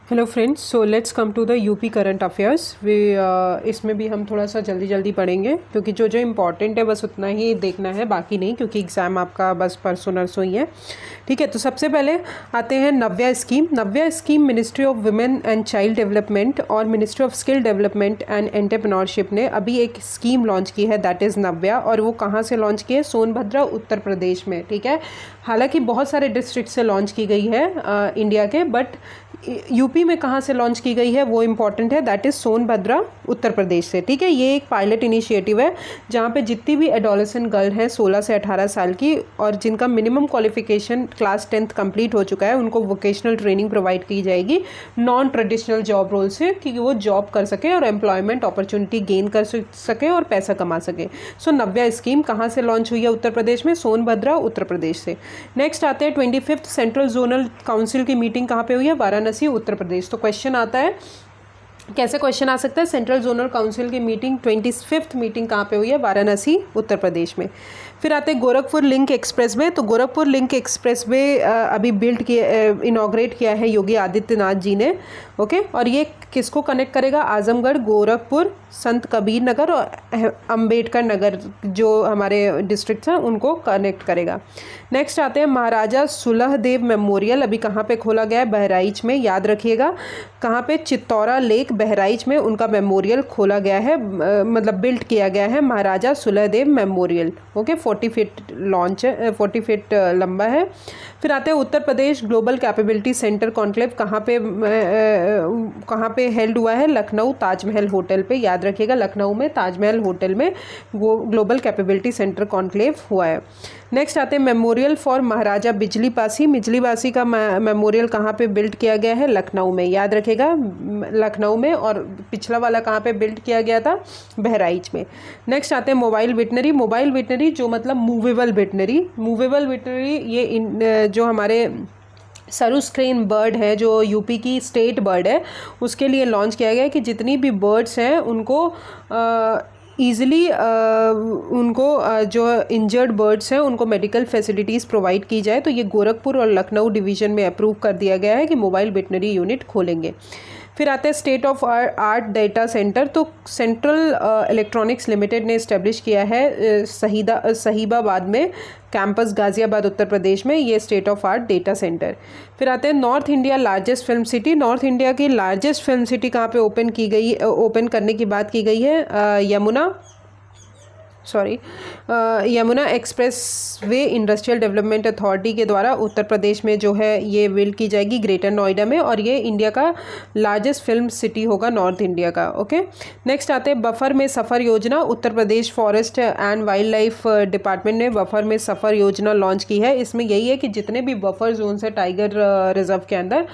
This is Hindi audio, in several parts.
Hello friends, so let's come to the UP current affairs. इसमें भी हम थोड़ा सा जल्दी जल्दी पढ़ेंगे क्योंकि जो जो इम्पोर्टेंट है बस उतना ही देखना है, बाकी नहीं, क्योंकि एग्ज़ाम आपका बस परसों नरसों ही है। ठीक है, तो सबसे पहले आते हैं Navya scheme. Navya scheme ministry of women and child development और ministry of skill development and entrepreneurship ने अभी एक स्कीम लॉन्च की है, दैट इज़ नव्या। और वो कहाँ से लॉन्च की है? सोनभद्र, उत्तर प्रदेश में। ठीक है, हालांकि बहुत सारे डिस्ट्रिक्ट से लॉन्च की गई है इंडिया के, बट यूपी में कहाँ से लॉन्च की गई है वो इम्पॉर्टेंट है, दैट इज़ सोनभद्र, उत्तर प्रदेश से। ठीक है, ये एक पायलट इनिशिएटिव है जहाँ पे जितनी भी एडोलेसेंट गर्ल हैं 16 से 18 साल की और जिनका minimum qualification class 10th complete हो चुका है, उनको वोकेशनल ट्रेनिंग प्रोवाइड की जाएगी नॉन ट्रेडिशनल जॉब रोल से, कि वो जॉब कर सके और एम्प्लॉयमेंट अपॉर्चुनिटी गेन कर सके और पैसा कमा सके। सो नव्या स्कीम कहाँ से लॉन्च हुई है? उत्तर प्रदेश में, सोनभद्र, उत्तर प्रदेश से। नेक्स्ट आते हैं 25th सेंट्रल जोनल काउंसिल की मीटिंग कहाँ पे हुई है? वाराणसी, उत्तर प्रदेश। तो क्वेश्चन आता है, कैसे क्वेश्चन आ सकता है? सेंट्रल जोनल काउंसिल की मीटिंग 25th मीटिंग कहाँ पे हुई है? वाराणसी, उत्तर प्रदेश में। फिर आते हैं गोरखपुर लिंक एक्सप्रेसवे। तो गोरखपुर लिंक एक्सप्रेसवे अभी बिल्ड किया, इनॉग्रेट किया है योगी आदित्यनाथ जी ने। ओके, और ये किसको कनेक्ट करेगा? आजमगढ़, गोरखपुर, संत कबीर नगर और अंबेडकर नगर, जो हमारे डिस्ट्रिक्ट हैं, उनको कनेक्ट करेगा। नेक्स्ट आते हैं महाराजा सुलहदेव मेमोरियल। अभी कहाँ पे खोला गया है? बहराइच में। याद रखिएगा, कहाँ पे? चित्तौरा लेक, बहराइच में उनका मेमोरियल खोला गया है, मतलब बिल्ड किया गया है, महाराजा सुलहदेव मेमोरियल। ओके, 40 फीट लॉन्च है, 40 फीट लंबा है। फिर आते हैं उत्तर प्रदेश ग्लोबल कैपेबिलिटी सेंटर कॉन्क्लेव कहाँ पे हेल्ड हुआ है? लखनऊ ताजमहल होटल पे। याद रखिएगा, लखनऊ में ताजमहल होटल में वो ग्लोबल कैपेबिलिटी सेंटर कॉन्क्लेव हुआ है। नेक्स्ट आते हैं मेमोरियल फॉर महाराजा बिजली पासी। बिजली पासी का मेमोरियल कहाँ पे बिल्ड किया गया है? लखनऊ में। याद रखेगा, लखनऊ में। और पिछला वाला कहाँ पे बिल्ड किया गया था? बहराइच में। नेक्स्ट आते हैं मोबाइल विटनरी। मोबाइल विटनरी जो मतलब मूवेबल विटनरी। मूवेबल विटनरी ये जो हमारे सरुस्क्रेन बर्ड है, जो यूपी की स्टेट बर्ड है, उसके लिए लॉन्च किया गया है कि जितनी भी बर्ड्स हैं उनको ईज़िली जो इंजर्ड बर्ड्स हैं उनको मेडिकल फैसिलिटीज़ प्रोवाइड की जाए। तो ये गोरखपुर और लखनऊ डिवीज़न में अप्रूव कर दिया गया है कि मोबाइल वेटनरी यूनिट खोलेंगे। फिर आते हैं state of art data centre. तो सेंट्रल इलेक्ट्रॉनिक्स लिमिटेड ने इस्टेब्लिश किया है सहीबाबाद में कैंपस, गाज़ियाबाद, उत्तर प्रदेश में, ये state of art data centre. फिर आते हैं north India largest film city. North India की लार्जेस्ट फिल्म सिटी कहाँ पे ओपन करने की बात की गई है? Yamuna express way industrial development authority के द्वारा उत्तर प्रदेश में जो है ये बिल्ड की जाएगी, ग्रेटर नोएडा में। और ये इंडिया का लार्जेस्ट फिल्म सिटी होगा, नॉर्थ इंडिया का। ओके, नेक्स्ट आते हैं बफर में सफ़र योजना। Uttar Pradesh forest and wildlife department ने बफर में सफ़र योजना लॉन्च की है। इसमें यही है कि जितने भी बफर जोन्स है टाइगर रिजर्व के अंदर,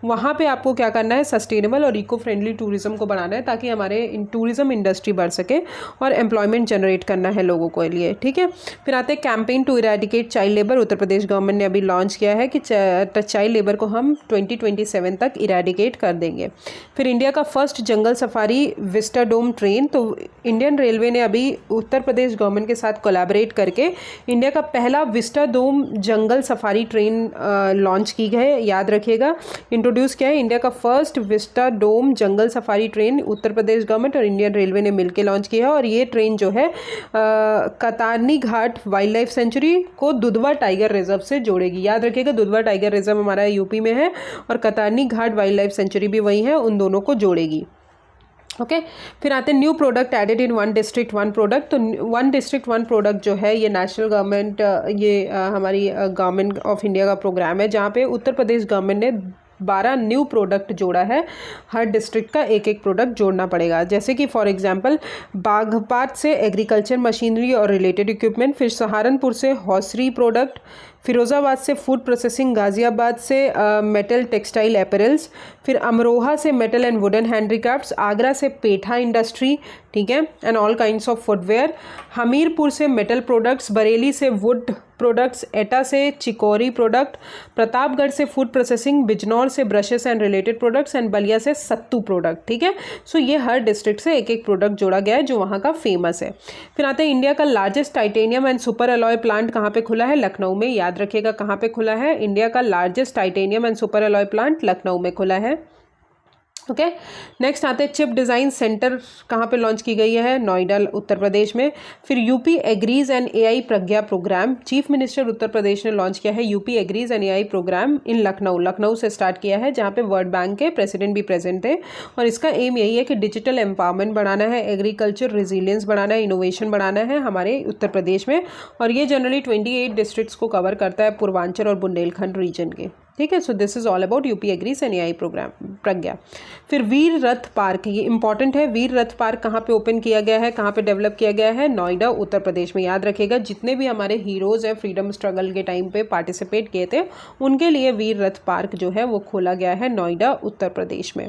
वहाँ पे आपको क्या करना है? सस्टेनेबल और इको फ्रेंडली टूरिज्म को बढ़ाना है, ताकि हमारे टूरिज्म इंडस्ट्री बढ़ सके और एम्प्लॉयमेंट जनरेट करना है लोगों के लिए। ठीक है, फिर आते हैं campaign to eradicate child labour. Uttar Pradesh government ने अभी लॉन्च किया है कि चाइल्ड लेबर को हम 2027 तक इरेडिकेट कर देंगे। फिर इंडिया का फर्स्ट जंगल सफारी विस्टाडोम ट्रेन। तो इंडियन रेलवे ने अभी उत्तर प्रदेश गवर्नमेंट के साथ कोलैबोरेट करके इंडिया का पहला विस्टाडोम जंगल सफारी ट्रेन लॉन्च की है। याद रखिएगा, इंट्रोड्यूस किया है इंडिया का फर्स्ट विस्टाडोम जंगल सफारी ट्रेन, उत्तर प्रदेश गवर्नमेंट और इंडियन रेलवे ने मिलकर लॉन्च किया है। और ये ट्रेन जो है कतारनी घाट वाइल्ड लाइफ सेंचुरी को दुधवा टाइगर रिजर्व से जोड़ेगी। याद रखिएगा, दुधवा टाइगर रिजर्व हमारा यूपी में है और कतारनी घाट वाइल्ड लाइफ सेंचुरी भी वही है, उन दोनों को जोड़ेगी। ओके, फिर आते हैं new product added in one district one product. तो वन डिस्ट्रिक्ट वन प्रोडक्ट जो है ये नेशनल गवर्नमेंट, हमारी गवर्नमेंट ऑफ इंडिया का प्रोग्राम है, जहाँ पे उत्तर प्रदेश गवर्नमेंट ने 12 न्यू प्रोडक्ट जोड़ा है। हर डिस्ट्रिक्ट का एक एक प्रोडक्ट जोड़ना पड़ेगा, जैसे कि फॉर एग्जांपल बागपात से एग्रीकल्चर मशीनरी और रिलेटेड इक्विपमेंट, फिर सहारनपुर से हॉसरी प्रोडक्ट, फिरोज़ाबाद से फूड प्रोसेसिंग, गाज़ियाबाद से मेटल टेक्सटाइल एपरल्स, फिर अमरोहा से metal and wooden handicrafts, Agra से पेठा इंडस्ट्री, ठीक है, and all kinds of footwear, Hamirpur से मेटल प्रोडक्ट्स, बरेली से वुड प्रोडक्ट्स, एटा से चिकोरी प्रोडक्ट, प्रतापगढ़ से फूड प्रोसेसिंग, बिजनौर से brushes and related products and Ballia से सत्तू प्रोडक्ट। ठीक है, सो ये हर डिस्ट्रिक्ट से एक एक प्रोडक्ट जोड़ा गया है जो वहाँ का फेमस है। फिर आते हैं इंडिया का largest titanium and super alloy plant कहाँ पे खुला है? लखनऊ में। याद रखिएगा कहाँ पे खुला है? इंडिया का largest titanium and super alloy plant Lucknow में खुला है। ओके। नेक्स्ट आते हैं चिप डिज़ाइन सेंटर कहाँ पे लॉन्च की गई है, नोएडा उत्तर प्रदेश में। फिर UP agrees and AI Pragya program, chief minister Uttar Pradesh ने लॉन्च किया है UP agrees and AI program in Lucknow से स्टार्ट किया है, जहाँ पे वर्ल्ड बैंक के प्रेसिडेंट भी प्रेजेंट थे। और इसका एम यही है कि डिजिटल एम्पावरमेंट बढ़ाना है, एग्रीकल्चर रिजिलियंस बढ़ाना है, इनोवेशन बढ़ाना है हमारे उत्तर प्रदेश में। और ये जनरली 28 डिस्ट्रिक्ट्स को कवर करता है, पूर्वांचल और बुंदेलखंड रीजन के, ठीक है। So this is all about UP agrees and AI program Pragya. फिर वीर रथ पार्क, ये इंपॉर्टेंट है। वीर रथ पार्क कहाँ पे ओपन किया गया है, कहाँ पे डेवलप किया गया है, नोएडा उत्तर प्रदेश में। याद रखिएगा जितने भी हमारे हीरोज़ हैं फ्रीडम स्ट्रगल के टाइम पे पार्टिसिपेट किए थे, उनके लिए वीर रथ पार्क जो है वो खोला गया है नोएडा उत्तर प्रदेश में।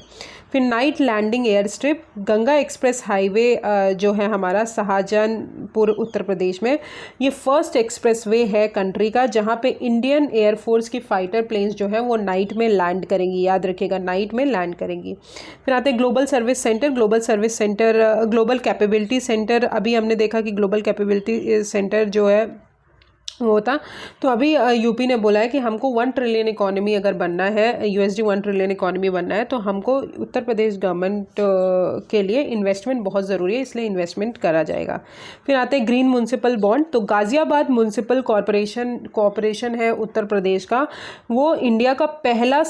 फिर night landing air strip, Ganga express highway जो है हमारा शाहजहांपुर उत्तर प्रदेश में, ये फर्स्ट एक्सप्रेस वे है कंट्री का जहाँ पे इंडियन एयरफोर्स की फाइटर प्लेन्स जो है वो नाइट में लैंड करेंगी। याद रखिएगा नाइट में लैंड करेंगी। फिर आते हैं global service centre, global capability centre. अभी हमने देखा कि ग्लोबल कैपेबिलिटी सेंटर जो है वो था, तो अभी यूपी ने बोला है कि हमको 1 ट्रिलियन इकॉनमी अगर बनना है, यूएसडी 1 ट्रिलियन इकॉनमी बनना है, तो हमको उत्तर प्रदेश गवर्नमेंट के लिए इन्वेस्टमेंट बहुत ज़रूरी है, इसलिए इन्वेस्टमेंट करा जाएगा। फिर आते हैं ग्रीन म्युनिसिपल बॉन्ड, तो गाज़ियाबाद म्युनिसिपल कॉरपोरेशन है उत्तर प्रदेश का, वो इंडिया का पहला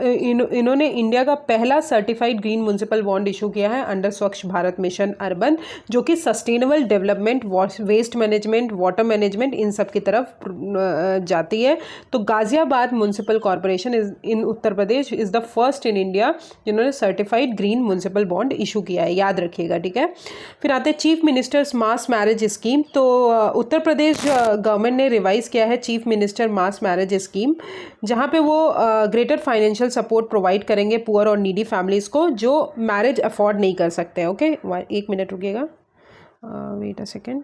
इन्होंने इंडिया का पहला certified green municipal bond issue किया है under Swachh Bharat mission urban, जो कि sustainable development, waste management, water management इन सब की तरफ जाती है। तो Ghaziabad municipal corporation in Uttar Pradesh is the first in India जिन्होंने certified green municipal bond issue किया है, याद रखिएगा, ठीक है। फिर आते हैं chief ministers mass marriage scheme, तो उत्तर प्रदेश गवर्नमेंट ने रिवाइज किया है chief minister mass marriage scheme, जहाँ पे वो ग्रेटर फाइनेंशियल सपोर्ट प्रोवाइड करेंगे पुअर और नीडी फैमिलीज को जो मैरिज अफोर्ड नहीं कर सकते हैं। ओके, 1 मिनट रुकिएगा, वेट अ सेकेंड।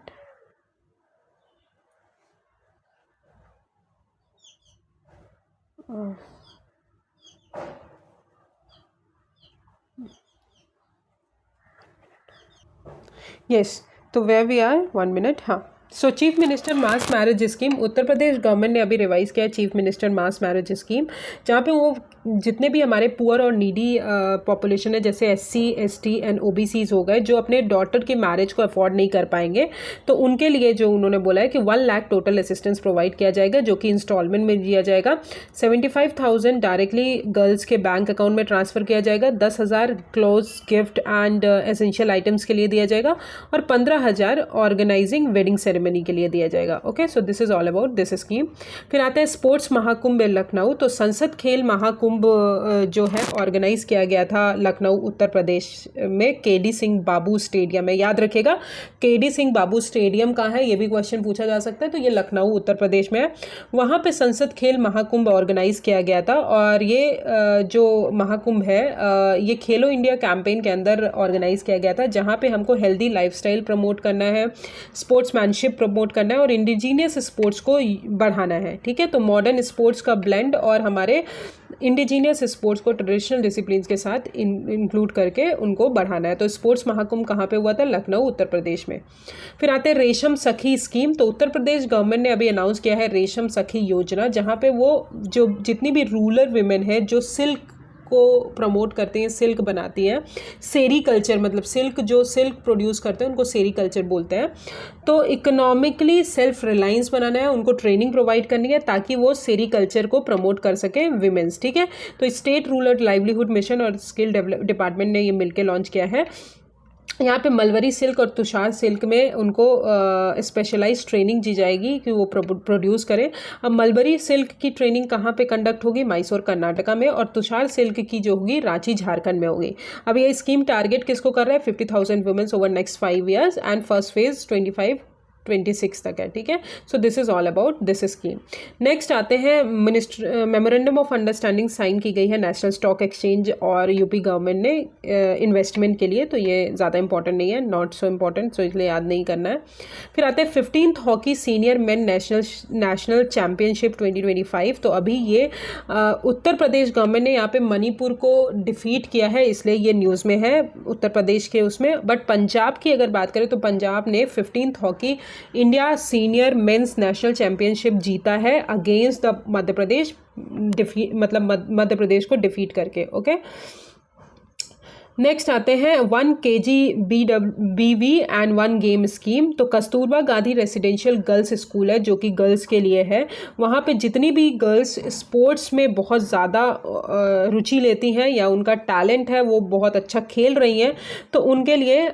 यस, तो वेयर वी आर, 1 मिनट, हाँ। So chief minister mass marriage scheme, Uttar Pradesh government ने अभी रिवाइज किया है chief minister mass marriage scheme, जहाँ पे वो जितने भी हमारे पुअर और नीडी पॉपुलेशन है, जैसे SC ST एंड OBCs हो गए, जो अपने डॉटर की मैरिज को अफोर्ड नहीं कर पाएंगे, तो उनके लिए जो उन्होंने बोला है कि 1 लाख टोटल असिस्टेंस प्रोवाइड किया जाएगा, जो कि इंस्टॉलमेंट में दिया जाएगा। 75,000 डायरेक्टली गर्ल्स के बैंक अकाउंट में ट्रांसफ़र किया जाएगा, 10,000 close gift and essential items के लिए दिया जाएगा, और 15,000 ऑर्गेनाइजिंग वेडिंग सेरेमनी के लिए दिया जाएगा। Okay, so this is all about this scheme. फिर आता है स्पोर्ट्स महाकुंभ लखनऊ, तो संसद खेल महाकुंभ जो है ऑर्गेनाइज किया गया था लखनऊ उत्तर प्रदेश में KD सिंह बाबू स्टेडियम में। याद रखिएगा KD सिंह बाबू स्टेडियम कहाँ है, ये भी क्वेश्चन पूछा जा सकता है, तो ये लखनऊ उत्तर प्रदेश में है। वहाँ पे संसद खेल महाकुंभ ऑर्गेनाइज किया गया था, और ये जो महाकुंभ है ये खेलो इंडिया कैंपेन के अंदर ऑर्गेनाइज किया गया था, जहाँ पे हमको हेल्दी लाइफस्टाइल प्रमोट करना है, स्पोर्ट्समैनशिप प्रमोट करना है, और इंडिजीनियस स्पोर्ट्स को बढ़ाना है, ठीक है। तो मॉडर्न स्पोर्ट्स का ब्लेंड और हमारे इंडिजीनियस स्पोर्ट्स को ट्रेडिशनल डिसिप्लिन्स के साथ इंक्लूड करके उनको बढ़ाना है। तो स्पोर्ट्स महाकुंभ कहाँ पे हुआ था, लखनऊ उत्तर प्रदेश में। फिर आते हैं रेशम सखी स्कीम, तो उत्तर प्रदेश गवर्नमेंट ने अभी अनाउंस किया है रेशम सखी योजना, जहाँ पे वो जो जितनी भी रूरल विमेन है जो सिल्क को प्रमोट करती हैं, सिल्क बनाती हैं, सेरी कल्चर, मतलब सिल्क प्रोड्यूस करते हैं उनको सेरी कल्चर बोलते हैं, तो इकोनॉमिकली सेल्फ रिलायंस बनाना है, उनको ट्रेनिंग प्रोवाइड करनी है ताकि वो सेरी कल्चर को प्रमोट कर सकें विमेंस, ठीक है। तो स्टेट रूरल लाइवलीहुड मिशन और स्किल डेवलप डिपार्टमेंट ने ये मिलकर लॉन्च किया है। यहाँ पे मलबरी सिल्क और तुषार सिल्क में उनको स्पेशलाइज ट्रेनिंग दी जाएगी कि वो प्रोड्यूस करें। अब मलबरी सिल्क की ट्रेनिंग कहाँ पे कंडक्ट होगी, मैसूर कर्नाटका में, और तुषार सिल्क की जो होगी रांची झारखंड में होगी। अब ये स्कीम टारगेट किसको कर रहा है, 50,000 women's over next 5 years, and first phase 26 तक है, ठीक है। So this is all about this scheme. Next आते हैं मेमोरेंडम ऑफ अंडरस्टैंडिंग साइन की गई है नेशनल स्टॉक एक्सचेंज और यूपी गवर्नमेंट ने इन्वेस्टमेंट के लिए, तो ये ज़्यादा इंपॉर्टेंट नहीं है, नॉट सो इम्पॉर्टेंट, सो इसलिए याद नहीं करना है। फिर आते हैं 15th hockey senior main national championship 2025, तो अभी ये उत्तर प्रदेश गवर्नमेंट ने यहाँ पे मणिपुर को डिफीट किया है, इसलिए ये न्यूज़ में है उत्तर प्रदेश के उसमें। बट पंजाब की अगर बात करें तो पंजाब ने 15th hockey India senior mains national championship जीता है अगेंस्ट द मध्य प्रदेश, मतलब मध्य प्रदेश को डिफीट करके। ओके, नेक्स्ट आते हैं 1 kg BV and 1 game scheme. तो Kasturba Gandhi residential girls school है जो कि गर्ल्स के लिए है। वहाँ पे जितनी भी गर्ल्स स्पोर्ट्स में बहुत ज़्यादा रुचि लेती हैं या उनका टैलेंट है, वो बहुत अच्छा खेल रही हैं, तो उनके लिए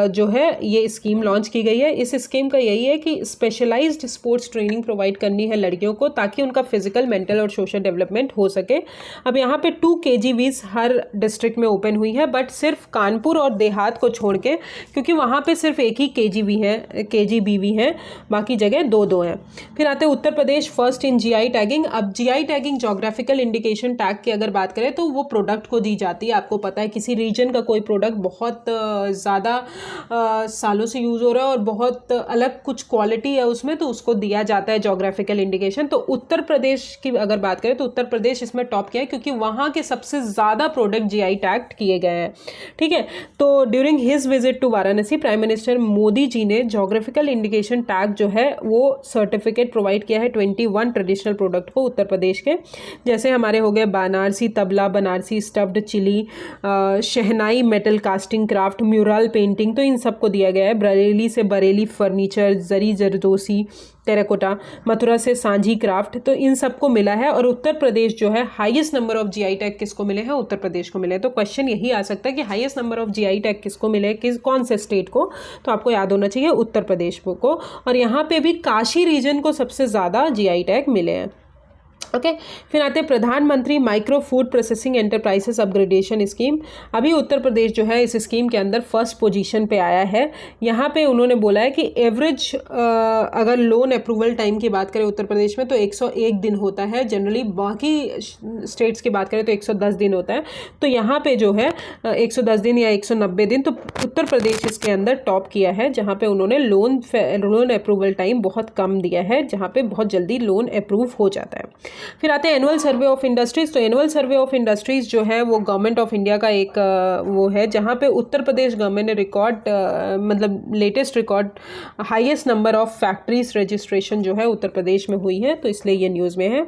जो है ये स्कीम लॉन्च की गई है। इस स्कीम का यही है कि स्पेशलाइज्ड स्पोर्ट्स ट्रेनिंग प्रोवाइड करनी है लड़कियों को, ताकि उनका फिजिकल, मेंटल और सोशल डेवलपमेंट हो सके। अब यहाँ पे 2 KGVs हर डिस्ट्रिक्ट में ओपन हुई है, बट सिर्फ कानपुर और देहात को छोड़ के, क्योंकि वहाँ पे सिर्फ एक ही KGBV है, बाकी जगह 2-2 हैं। फिर आते हैं Uttar Pradesh first in GI tagging. अब GI tagging geographical indication tag की अगर बात करें तो वो प्रोडक्ट को दी जाती है। आपको पता है किसी रीजन का कोई प्रोडक्ट बहुत ज़्यादा सालों से यूज़ हो रहा है और बहुत अलग कुछ क्वालिटी है उसमें, तो उसको दिया जाता है जोग्राफिकल इंडिकेशन। तो उत्तर प्रदेश की अगर बात करें तो उत्तर प्रदेश इसमें टॉप किया है, क्योंकि वहाँ के सबसे ज़्यादा प्रोडक्ट GI टैग किए गए हैं। ठीक है, तो during his visit to Varanasi, prime minister Modi ji ने जोग्राफिकल इंडिकेशन टैग जो है वो सर्टिफिकेट प्रोवाइड किया है 21 ट्रेडिशनल प्रोडक्ट को उत्तर प्रदेश के। जैसे हमारे हो गए Banarasi tabla, Banarasi stuffed chilli, shehnai metal casting craft, mural painting, तो इन सबको दिया गया है। बरेली से बरेली फर्नीचर, जरी जरदोसी, टेराकोटा, मथुरा से सांझी क्राफ्ट, तो इन सबको मिला है। और उत्तर प्रदेश जो है highest number of GI tag किसको मिले हैं? उत्तर प्रदेश को मिले हैं। तो क्वेश्चन यही आ सकता है कि highest number of GI tag किसको मिले, कौन से स्टेट को? तो आपको याद होना चाहिए उत्तर प्रदेश को। और यहाँ पे भी काशी रीजन को सबसे ज़्यादा GI टैग मिले हैं। ओके, फिर आते हैं प्रधानमंत्री micro food processing enterprises upgradation scheme. अभी उत्तर प्रदेश जो है इस स्कीम के अंदर फर्स्ट पोजीशन पे आया है। यहाँ पे उन्होंने बोला है कि एवरेज अगर लोन अप्रूवल टाइम की बात करें उत्तर प्रदेश में तो 101 दिन होता है जनरली, बाकी स्टेट्स की बात करें तो 110 दिन होता है। तो यहाँ पे जो है 110 दिन या 190 दिन, तो उत्तर प्रदेश इसके अंदर टॉप किया है, जहाँ पे उन्होंने लोन अप्रूवल टाइम बहुत कम दिया है, जहाँ पे बहुत जल्दी लोन अप्रूव हो जाता है। फिर आते हैं एनुअल सर्वे ऑफ इंडस्ट्रीज। तो एनुअल सर्वे ऑफ इंडस्ट्रीज जो है वो गवर्नमेंट ऑफ इंडिया का एक वो है, जहाँ पे उत्तर प्रदेश गवर्नमेंट ने रिकॉर्ड मतलब latest record highest number of factories registration जो है उत्तर प्रदेश में हुई है, तो इसलिए ये न्यूज़ में है।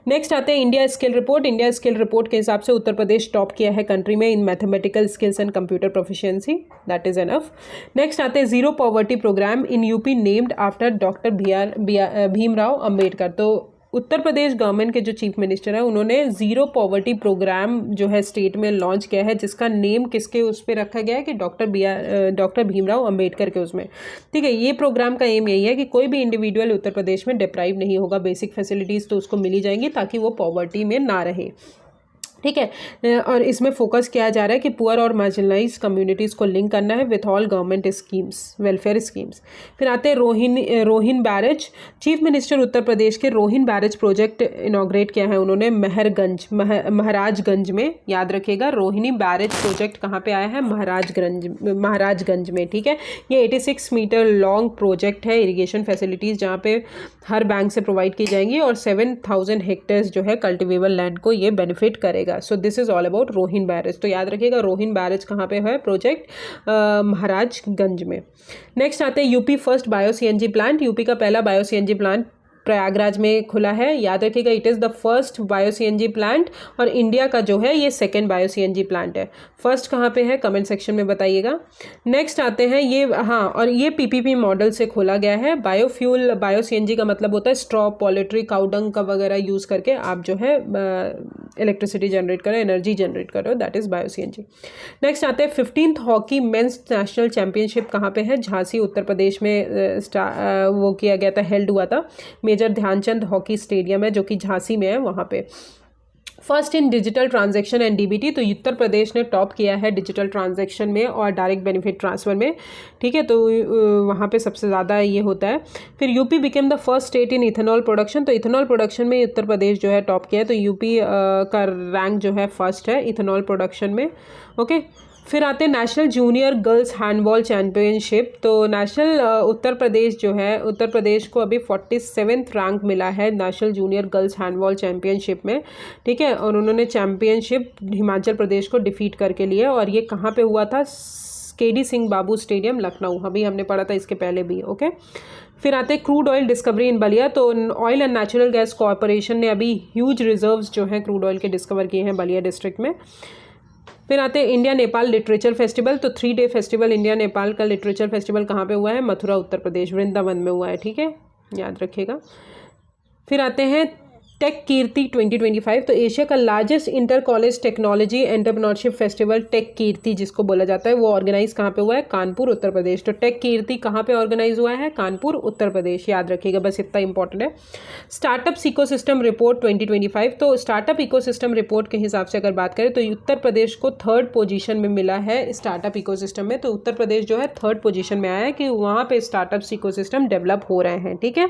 नेक्स्ट आते हैं India skill report. India skill report के हिसाब से उत्तर प्रदेश टॉप किया है कंट्री में in mathematical skills and computer proficiency, that is enough. Next आते हैं zero poverty programme in UP named after doctor Bhimrao Ambedkar. तो उत्तर प्रदेश गवर्नमेंट के जो चीफ मिनिस्टर है उन्होंने ज़ीरो पॉवर्टी प्रोग्राम जो है स्टेट में लॉन्च किया है, जिसका नेम किसके उस पर रखा गया है कि डॉक्टर भीमराव अंबेडकर के उसमें। ठीक है, ये प्रोग्राम का एम यही है कि कोई भी इंडिविजुअल उत्तर प्रदेश में डिप्राइव नहीं होगा, बेसिक फैसिलिटीज़ तो उसको मिली जाएंगी ताकि वो पॉवर्टी में ना रहे। ठीक है, और इसमें फोकस किया जा रहा है कि पुअर और मार्जिनलाइज कम्युनिटीज़ को लिंक करना है with all government schemes, welfare schemes. फिर आते हैं Rohin barrage. Chief minister Uttar प्रदेश के रोहिन बैरेज प्रोजेक्ट इनॉग्रेट किया है उन्होंने महाराजगंज में। याद रखिएगा रोहिणी बैरेज प्रोजेक्ट कहाँ पे आया है? महाराजगंज में। ठीक है, ये 86 मीटर लॉन्ग प्रोजेक्ट है, इरीगेशन फैसिलिटीज़ जहाँ पे हर बैंक से प्रोवाइड की जाएंगी और 7000 हेक्टेयर्स जो है कल्टिवेबल लैंड को ये बेनिफिट करेगा। सो this is all about Rohin barrage. तो याद रखिएगा रोहिन बैरेज कहाँ पे है प्रोजेक्ट? महाराजगंज में। नेक्स्ट आते हैं UP first bio CNG plant. UP का पहला बायो CNG प्लांट प्रयागराज में खुला है। याद रखिएगा it is the first bio CNG plant और इंडिया का जो है ये सेकेंड बायो CNG प्लांट है। फर्स्ट कहाँ पे है कमेंट सेक्शन में बताइएगा। नेक्स्ट आते हैं ये, हाँ, और ये PPP मॉडल से खोला गया है। बायोफ्यूल बायो CNG का मतलब होता है स्ट्रॉ, पोल्ट्री, काउडंग का वगैरह यूज़ करके आप जो है इलेक्ट्रिसिटी जनरेट करो, एनर्जी जनरेट करो, that is bio CNG। Next आते हैं 15th hockey mains national championship कहाँ पे है? झांसी उत्तर प्रदेश में वो किया गया था, हेल्ड हुआ था। मेजर ध्यानचंद हॉकी स्टेडियम है जो कि झांसी में है, वहाँ पे। First in digital transaction and DBT। तो उत्तर प्रदेश ने टॉप किया है डिजिटल ट्रांजैक्शन में और डायरेक्ट बेनिफिट ट्रांसफ़र में। ठीक है, तो वहाँ पे सबसे ज़्यादा ये होता है। फिर UP became the first state in ethanol production. तो इथेनॉल प्रोडक्शन में उत्तर प्रदेश जो है टॉप किया है, तो यूपी का रैंक जो है फर्स्ट है इथेनॉल प्रोडक्शन में। ओके, फिर आते हैं national junior girls handball championship. तो नेशनल उत्तर प्रदेश जो है, उत्तर प्रदेश को अभी 47th रैंक मिला है national junior girls handball championship में। ठीक है, और उन्होंने चैम्पियनशिप हिमाचल प्रदेश को डिफीट करके लिया और ये कहाँ पे हुआ था? KD सिंह बाबू स्टेडियम, लखनऊ। अभी हमने पढ़ा था इसके पहले भी। ओके, फिर आते हैं क्रूड ऑयल डिस्कवरी इन बलिया। तो oil and natural gas corporation ने अभी ह्यूज रिजर्व्स जो हैं क्रूड ऑयल के डिस्कवर किए हैं बलिया डिस्ट्रिक्ट में। फिर आते हैं इंडिया नेपाल लिटरेचर फेस्टिवल। तो 3 डे फेस्टिवल इंडिया नेपाल का लिटरेचर फेस्टिवल कहाँ पे हुआ है? मथुरा उत्तर प्रदेश, वृंदावन में हुआ है, ठीक है, याद रखिएगा। फिर आते हैं टेक कीर्ति 2025। तो एशिया का largest inter college technology entrepreneurship festival tech Kriti जिसको बोला जाता है, वो ऑर्गेनाइज कहाँ पे हुआ है? कानपुर उत्तर प्रदेश। तो टेक कीर्ति कहाँ पे ऑर्गेनाइज हुआ है? कानपुर उत्तर प्रदेश, याद रखिएगा, बस इतना इंपॉर्टेंट है। Startup ecosystem report 2025। तो स्टार्टअप इकोसिस्टम रिपोर्ट के हिसाब से अगर बात करें तो उत्तर प्रदेश को 3rd पोजीशन में मिला है स्टार्टअप इकोसिस्टम में। तो उत्तर प्रदेश जो है 3rd पोजीशन में आया है कि वहाँ पे स्टार्टअप इकोसिस्टम डेवलप हो रहे हैं, ठीक है।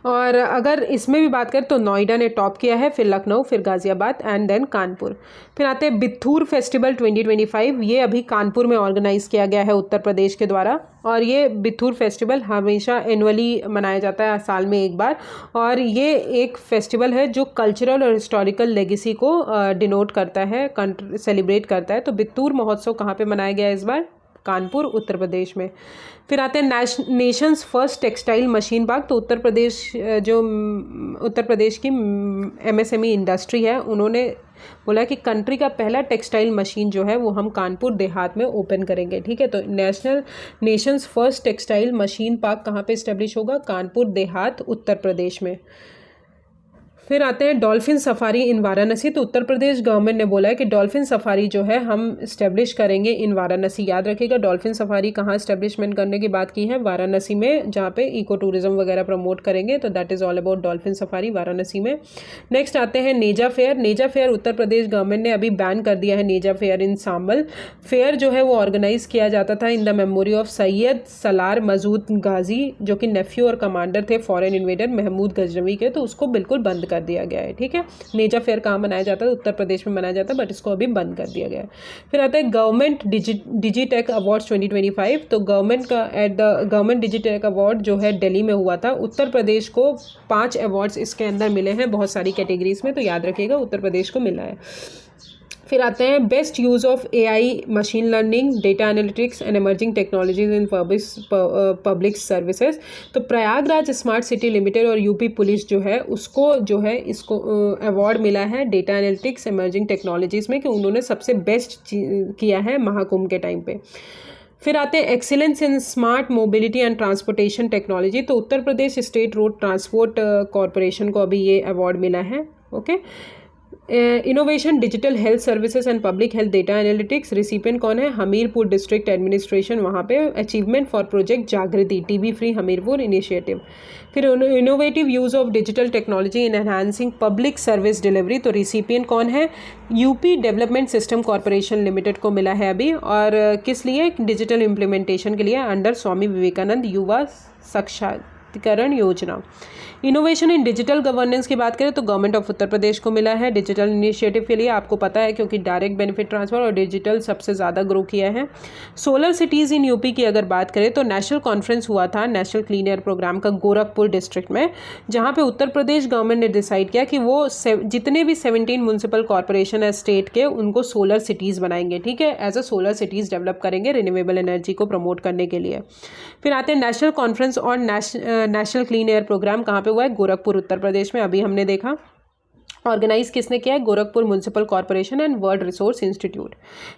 और अगर इसमें भी बात करें तो नोएडा ने टॉप किया है, फिर लखनऊ, फिर गाज़ियाबाद एंड देन कानपुर। फिर आते हैं बिथूर फेस्टिवल 2025। ये अभी कानपुर में ऑर्गेनाइज किया गया है उत्तर प्रदेश के द्वारा। और ये बिथूर फेस्टिवल हमेशा एनुअली मनाया जाता है, साल में एक बार। और ये एक फेस्टिवल है जो कल्चरल और हिस्टोरिकल लेगेसी को डिनोट करता है, सेलिब्रेट करता है। तो बिथूर महोत्सव कहाँ पे मनाया गया है इस बार? कानपुर उत्तर प्रदेश में। फिर आते हैं Nations first textile machine park. तो उत्तर प्रदेश की MSME इंडस्ट्री है, उन्होंने बोला कि कंट्री का पहला टेक्सटाइल मशीन जो है वो हम कानपुर देहात में ओपन करेंगे, ठीक है। तो Nations first textile machine park कहाँ पे इस्टेब्लिश होगा? कानपुर देहात उत्तर प्रदेश में। फिर आते हैं डॉल्फिन सफारी इन वाराणसी। तो उत्तर प्रदेश गवर्नमेंट ने बोला है कि डॉल्फिन सफारी जो है हम इस्टेब्लिश करेंगे इन वाराणसी, याद रखिएगा। डॉल्फिन सफारी कहाँ इस्टेब्लिशमेंट करने की बात की है? वाराणसी में, जहाँ पे इको टूरिज्म वगैरह प्रमोट करेंगे। तो that is all about dolphin safari Varanasi में। नेक्स्ट आते हैं नेजा फेयर। नेजा फेयर उत्तर प्रदेश गवर्नमेंट ने अभी बैन कर दिया है नेजा फेयर इन सांबल। फेयर जो है वो ऑर्गेनाइज किया जाता था in the memory of Syed Salar Masud Ghazi, जो कि नेफ्यू और कमांडर थे फॉरेन इन्वेडर महमूद गजनवी के। तो उसको बिल्कुल बंद कर दिया गया है, ठीक है। नेजा फेयर कहाँ मनाया जाता है? उत्तर प्रदेश में मनाया जाता है, बट इसको अभी बंद कर दिया गया है। फिर आता है गवर्नमेंट डिजिटेक अवार्ड्स 2025। तो गवर्नमेंट डिजिटेक अवार्ड जो है दिल्ली में हुआ था। उत्तर प्रदेश को 5 अवार्ड्स इसके अंदर मिले हैं, बहुत सारी कैटेगरीज में। तो याद रखिएगा उत्तर प्रदेश को मिला है। फिर आते हैं best use of AI, machine learning, data analytics and emerging technologies in public services. तो प्रयागराज स्मार्ट सिटी लिमिटेड और यूपी पुलिस जो है इसको अवार्ड मिला है डेटा एनालिटिक्स एमर्जिंग टेक्नोलॉजीज़ में, कि उन्होंने सबसे बेस्ट किया है महाकुंभ के टाइम पे। फिर आते हैं excellence in smart mobility and transportation technology. तो Uttar Pradesh state road transport corporation को अभी ये अवार्ड मिला है, okay. Innovation digital health services and public health data analytics, recipient कौन है? हमीरपुर डिस्ट्रिक्ट एडमिनिस्ट्रेशन, वहाँ पे अचीवमेंट फॉर प्रोजेक्ट जागृति TB फ्री हमीरपुर इनिशिएटिव। फिर innovative use of digital technology in enhancing public service delivery. तो रिसिपिएंट कौन है? UP development system corporation limited को मिला है अभी। और किस लिए? डिजिटल इम्प्लीमेंटेशन के लिए अंडर स्वामी विवेकानंद युवा सशक्तिकरण योजना। इनोवेशन इन डिजिटल गवर्नेंस की बात करें तो गवर्नमेंट ऑफ उत्तर प्रदेश को मिला है डिजिटल इनिशिएटिव के लिए, आपको पता है, क्योंकि डायरेक्ट बेनिफिट ट्रांसफर और डिजिटल सबसे ज़्यादा ग्रो किया है। सोलर सिटीज़ इन यूपी की अगर बात करें तो नेशनल कॉन्फ्रेंस हुआ था नेशनल क्लीन एयर प्रोग्राम का गोरखपुर डिस्ट्रिक्ट में, जहाँ पे उत्तर प्रदेश गवर्नमेंट ने डिसाइड किया कि वो जितने भी 17 म्यूनसिपल कॉर्पोरेशन है स्टेट के, उनको सोलर सिटीज़ बनाएंगे, ठीक है, as a solar cities develop करेंगे रिन्यूएबल एनर्जी को प्रमोट करने के लिए। फिर आते हैं नेशनल कॉन्फ्रेंस और नेशनल क्लीन एयर प्रोग्राम कहाँ पे हुआ है? गोरखपुर उत्तर प्रदेश में, अभी हमने देखा। ऑर्गेनाइज किसने किया है? Gorakhpur municipal corporation and world resource institute.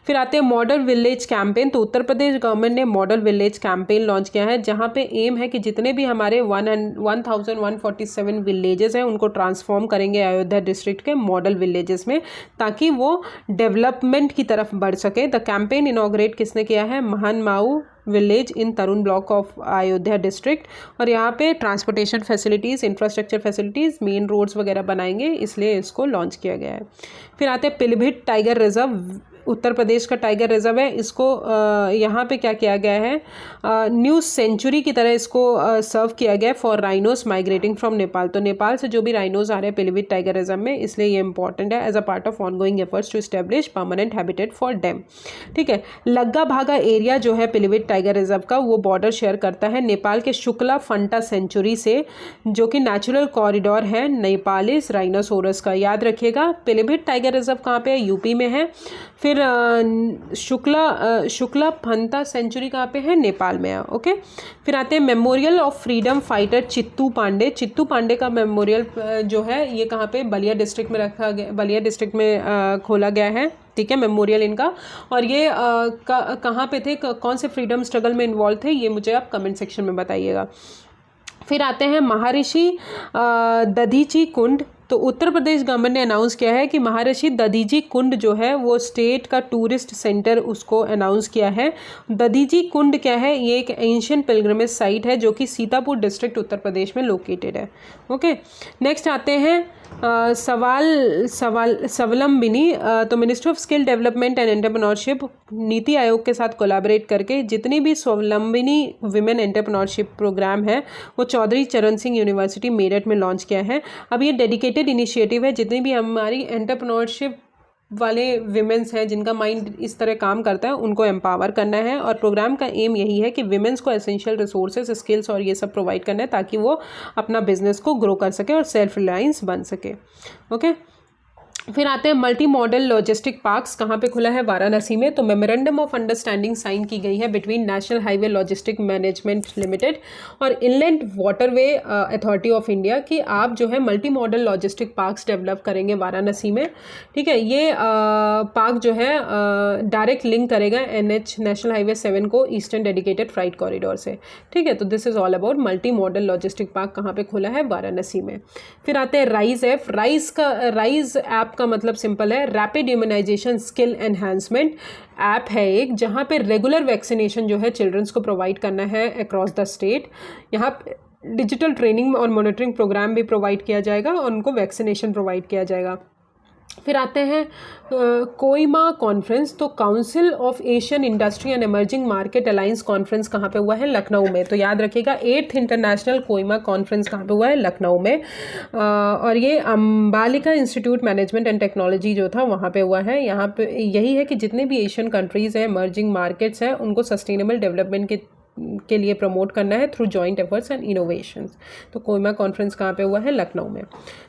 फिर आते हैं मॉडल विलेज कैंपेन। तो उत्तर प्रदेश गवर्नमेंट ने मॉडल विलेज कैंपेन लॉन्च किया है, जहां पे एम है कि जितने भी हमारे 1147 विलेजेस हैं उनको ट्रांसफॉर्म करेंगे अयोध्या डिस्ट्रिक्ट के मॉडल विलेजेस में, ताकि वो डेवलपमेंट की तरफ बढ़ सके। द कैंपेन इनॉग्रेट किसने किया है? Mahanmau village in Tarun block of Ayodhya district. और यहाँ पे transportation facilities, infrastructure facilities, main roads वगैरह बनाएंगे, इसलिए इसको लॉन्च किया गया है। फिर आते हैं पिलीभीत टाइगर रिजर्व, उत्तर प्रदेश का टाइगर रिजर्व है। इसको यहाँ पे क्या किया गया है? न्यू सेंचुरी की तरह इसको सर्व किया गया है for rhinos migrating from Nepal. तो नेपाल से जो भी राइनोस आ रहे हैं पिलीभीत टाइगर रिजर्व में, इसलिए ये इंपॉर्टेंट है as a part of ongoing efforts to establish permanent habitat for them, ठीक है। लग्गा भागा एरिया जो है पिलीभीत टाइगर रिजर्व का, वो बॉर्डर शेयर करता है नेपाल के शुक्ला फंटा सेंचुरी से, जो कि नेचुरल कॉरिडोर है नेपालिस राइनोसोरस का। याद रखिएगा पिलीभीत टाइगर रिजर्व कहाँ पे है? यूपी में है। फिर फिर शुक्ला फंता सेंचुरी कहाँ पे है, नेपाल में है। ओके, फिर आते हैं memorial of freedom fighter Chittu Pande. Chittu Pande का मेमोरियल जो है ये कहाँ पे, बलिया डिस्ट्रिक्ट में रखा गया, बलिया डिस्ट्रिक्ट में खोला गया है, ठीक है, मेमोरियल इनका। और ये कहाँ पे थे, कौन से फ्रीडम स्ट्रगल में इन्वॉल्व थे, ये मुझे आप कमेंट सेक्शन में बताइएगा। फिर आते हैं महर्षि दधीची कुंड। तो उत्तर प्रदेश गवर्नमेंट ने अनाउंस किया है कि महर्षि दधीची कुंड जो है वो स्टेट का टूरिस्ट सेंटर उसको अनाउंस किया है। दधीची कुंड क्या है, ये एक एंशिएंट पिलग्रिमेज साइट है जो कि सीतापुर डिस्ट्रिक्ट उत्तर प्रदेश में लोकेटेड है। ओके, नेक्स्ट आते हैं स्वावलंबिनी। तो ministry of skill development and entrepreneurship NITI Aayog के साथ कोलैबोरेट करके जितनी भी स्वावलंबिनी विमेन एंटरप्रेन्योरशिप प्रोग्राम है वो चौधरी चरण सिंह यूनिवर्सिटी मेरठ में लॉन्च किया है। अब ये डेडिकेटेड इनिशिएटिव है, जितनी भी हमारी एंटरप्रेन्योरशिप वाले विमेंस हैं जिनका माइंड इस तरह काम करता है उनको एम्पावर करना है। और प्रोग्राम का एम यही है कि विमेंस को एसेंशियल रिसोर्सेज, स्किल्स और ये सब प्रोवाइड करना है ताकि वो अपना बिजनेस को ग्रो कर सके और सेल्फ रिलायंस बन सके। ओके, फिर आते हैं मल्टी मॉडल लॉजिस्टिक पार्क्स, कहाँ पे खुला है, वाराणसी में। तो मेमोरेंडम ऑफ अंडरस्टैंडिंग साइन की गई है between national highway logistic management limited और inland waterway authority of India कि आप जो है multi modal logistic parks develop करेंगे वाराणसी में, ठीक है। ये पार्क जो है डायरेक्ट लिंक करेगा NH नेशनल हाईवे 7 को ईस्टर्न डेडिकेटेड फ्राइट कॉरिडोर से, ठीक है। तो this is all about multi modal logistic park, कहाँ पे खुला है, वाराणसी में। फिर आते हैं राइज ऐप। राइज ऐप का मतलब सिंपल है, rapid immunisation skill enhancement app है एक, जहाँ पे रेगुलर वैक्सीनेशन जो है चिल्ड्रंस को प्रोवाइड करना है अक्रॉस द स्टेट। यहाँ पे डिजिटल ट्रेनिंग और मॉनिटरिंग प्रोग्राम भी प्रोवाइड किया जाएगा और उनको वैक्सीनेशन प्रोवाइड किया जाएगा। फिर आते हैं कोइमा कॉन्फ्रेंस। तो council of Asian industry and emerging market alliance conference कहाँ पे हुआ है, लखनऊ में। तो याद रखिएगा 8th इंटरनेशनल कोइमा कॉन्फ्रेंस कहाँ पे हुआ है, लखनऊ में। और ये Ambalika institute management and technology जो था वहाँ पे हुआ है। यहाँ पे यही है कि जितने भी एशियन कंट्रीज़ हैं, इमर्जिंग मार्केट्स हैं, उनको सस्टेनेबल डेवलपमेंट के लिए प्रमोट करना है through joint efforts and innovations. तो कोइमा कॉन्फ्रेंस कहाँ पे हुआ है, लखनऊ में।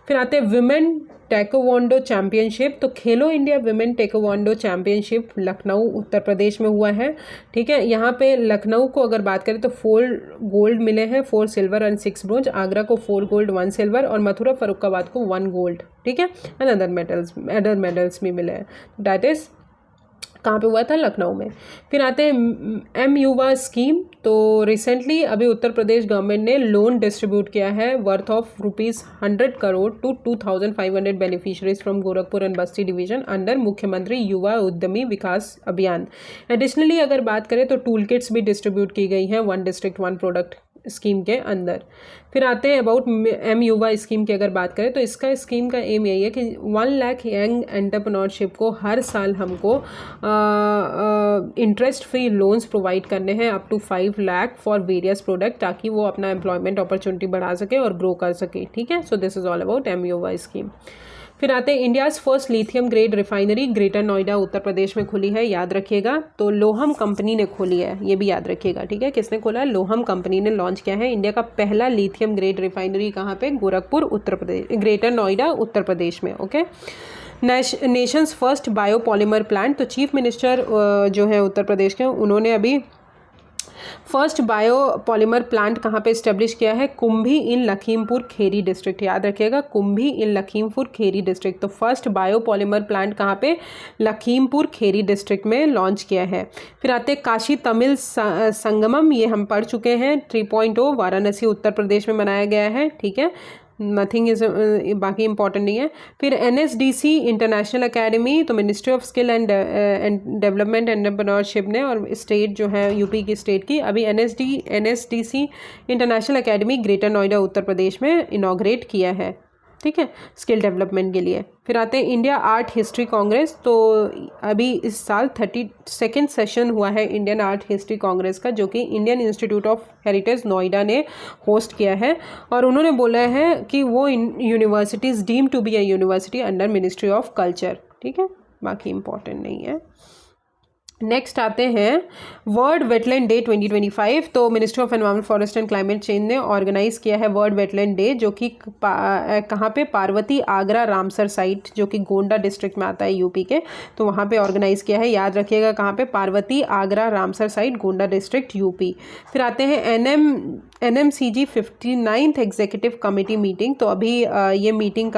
फिर आते हैं विमेन टेक्वांडो चैंपियनशिप। तो Khelo India women taekwondo championship Lucknow Uttar Pradesh में हुआ है, ठीक है। यहाँ पे लखनऊ को अगर बात करें तो 4 गोल्ड मिले हैं, 4 सिल्वर एंड 6 ब्रोंज। आगरा को 4 गोल्ड 1 सिल्वर और मथुरा फरुखाबाद को 1 गोल्ड, ठीक है। एंड अदर मेडल्स भी मिले हैं। दैट इज कहाँ पे हुआ था, लखनऊ में। फिर आते हैं M-युवा स्कीम। तो रिसेंटली अभी उत्तर प्रदेश गवर्नमेंट ने लोन डिस्ट्रीब्यूट किया है worth of ₹100 crore to 2500 beneficiaries from Gorakhpur and Basti division under मुख्यमंत्री युवा उद्यमी विकास अभियान। एडिशनली अगर बात करें तो टूल किट्स भी डिस्ट्रीब्यूट की गई हैं 1 डिस्ट्रिक्ट 1 प्रोडक्ट स्कीम के अंदर। फिर आते हैं अबाउट M-युवा स्कीम की अगर बात करें तो इसका स्कीम का एम यही है कि 1 लाख यंग एंटरप्रेन्योरशिप को हर साल हमको इंटरेस्ट फ्री लोन्स प्रोवाइड करने हैं up to 5 lakh for various product, ताकि वो अपना एम्प्लॉयमेंट अपॉर्चुनिटी बढ़ा सके और ग्रो कर सके, ठीक है। So this is all about MYuva scheme. फिर आते हैं India's first lithium grade refinery greater Noida Uttar Pradesh में खुली है, याद रखिएगा। तो लोहम कंपनी ने खोली है, ये भी याद रखिएगा, ठीक है। किसने खोला है, लोहम कंपनी ने लॉन्च किया है। इंडिया का पहला लिथियम ग्रेड रिफाइनरी कहाँ पे, गोरखपुर उत्तर प्रदेश, ग्रेटर नोएडा उत्तर प्रदेश में। Okay, Nations first biopolymer plant. तो चीफ मिनिस्टर जो है उत्तर प्रदेश के, उन्होंने अभी फर्स्ट बायोपॉलीमर प्लांट कहाँ पे इस्टेब्लिश किया है, कुंभी इन लखीमपुर खेरी डिस्ट्रिक्ट, याद रखिएगा, कुंभी इन लखीमपुर खेरी डिस्ट्रिक्ट। तो फर्स्ट बायोपॉलीमर प्लांट कहाँ पे, लखीमपुर खेरी डिस्ट्रिक्ट में लॉन्च किया है। फिर आते काशी तमिल संगमम, ये हम पढ़ चुके हैं 3.0, वाराणसी उत्तर प्रदेश में मनाया गया है, ठीक है। नथिंग इज बाकी इंपॉर्टेंट नहीं है। फिर NSDC इंटरनेशनल एकेडमी, तो ministry of skill and development entrepreneurship ने और स्टेट जो है यूपी की स्टेट की अभी NSDC international academy greater Noida Uttar Pradesh में इनॉग्रेट किया है, ठीक है, स्किल डेवलपमेंट के लिए। फिर आते हैं इंडिया आर्ट हिस्ट्री कांग्रेस। तो अभी इस साल 32nd सेशन हुआ है इंडियन आर्ट हिस्ट्री कांग्रेस का, जो कि Indian institute of heritage Noida ने होस्ट किया है। और उन्होंने बोला है कि वो universities deem to be a university under ministry of culture, ठीक है, बाकी इंपॉर्टेंट नहीं है। नेक्स्ट आते हैं वर्ल्ड वेटलैंड डे 2025। तो ministry of environment forest and climate change ने ऑर्गेनाइज किया है वर्ल्ड वेटलैंड डे, जो कि कहाँ पे, पार्वती आगरा रामसर साइट, जो कि गोंडा डिस्ट्रिक्ट में आता है यूपी के, तो वहाँ पे ऑर्गेनाइज किया है। याद रखिएगा कहाँ पे, Parvati Agra Ramsar site, Gonda district, UP. फिर आते हैं NMCG 59th executive committee meeting. तो अभी ये मीटिंग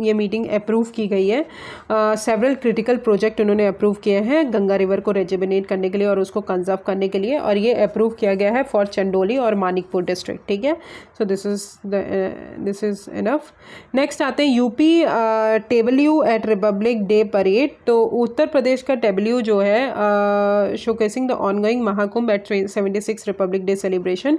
ये मीटिंग अप्रूव की गई है। सेवरल क्रिटिकल प्रोजेक्ट उन्होंने अप्रूव किए हैं गंगा रिवर को रेजिमिनेट करने के लिए और उसको कंजर्व करने के लिए, और ये अप्रूव किया गया है फॉर चंडोली और मानिकपुर डिस्ट्रिक्ट, ठीक है। So this is enough. Next आते हैं UP tableau at Republic Day parade. तो उत्तर प्रदेश का टेबल्यू जो है showcasing the ongoing Mahakumbh at 76 Republic Day celebration.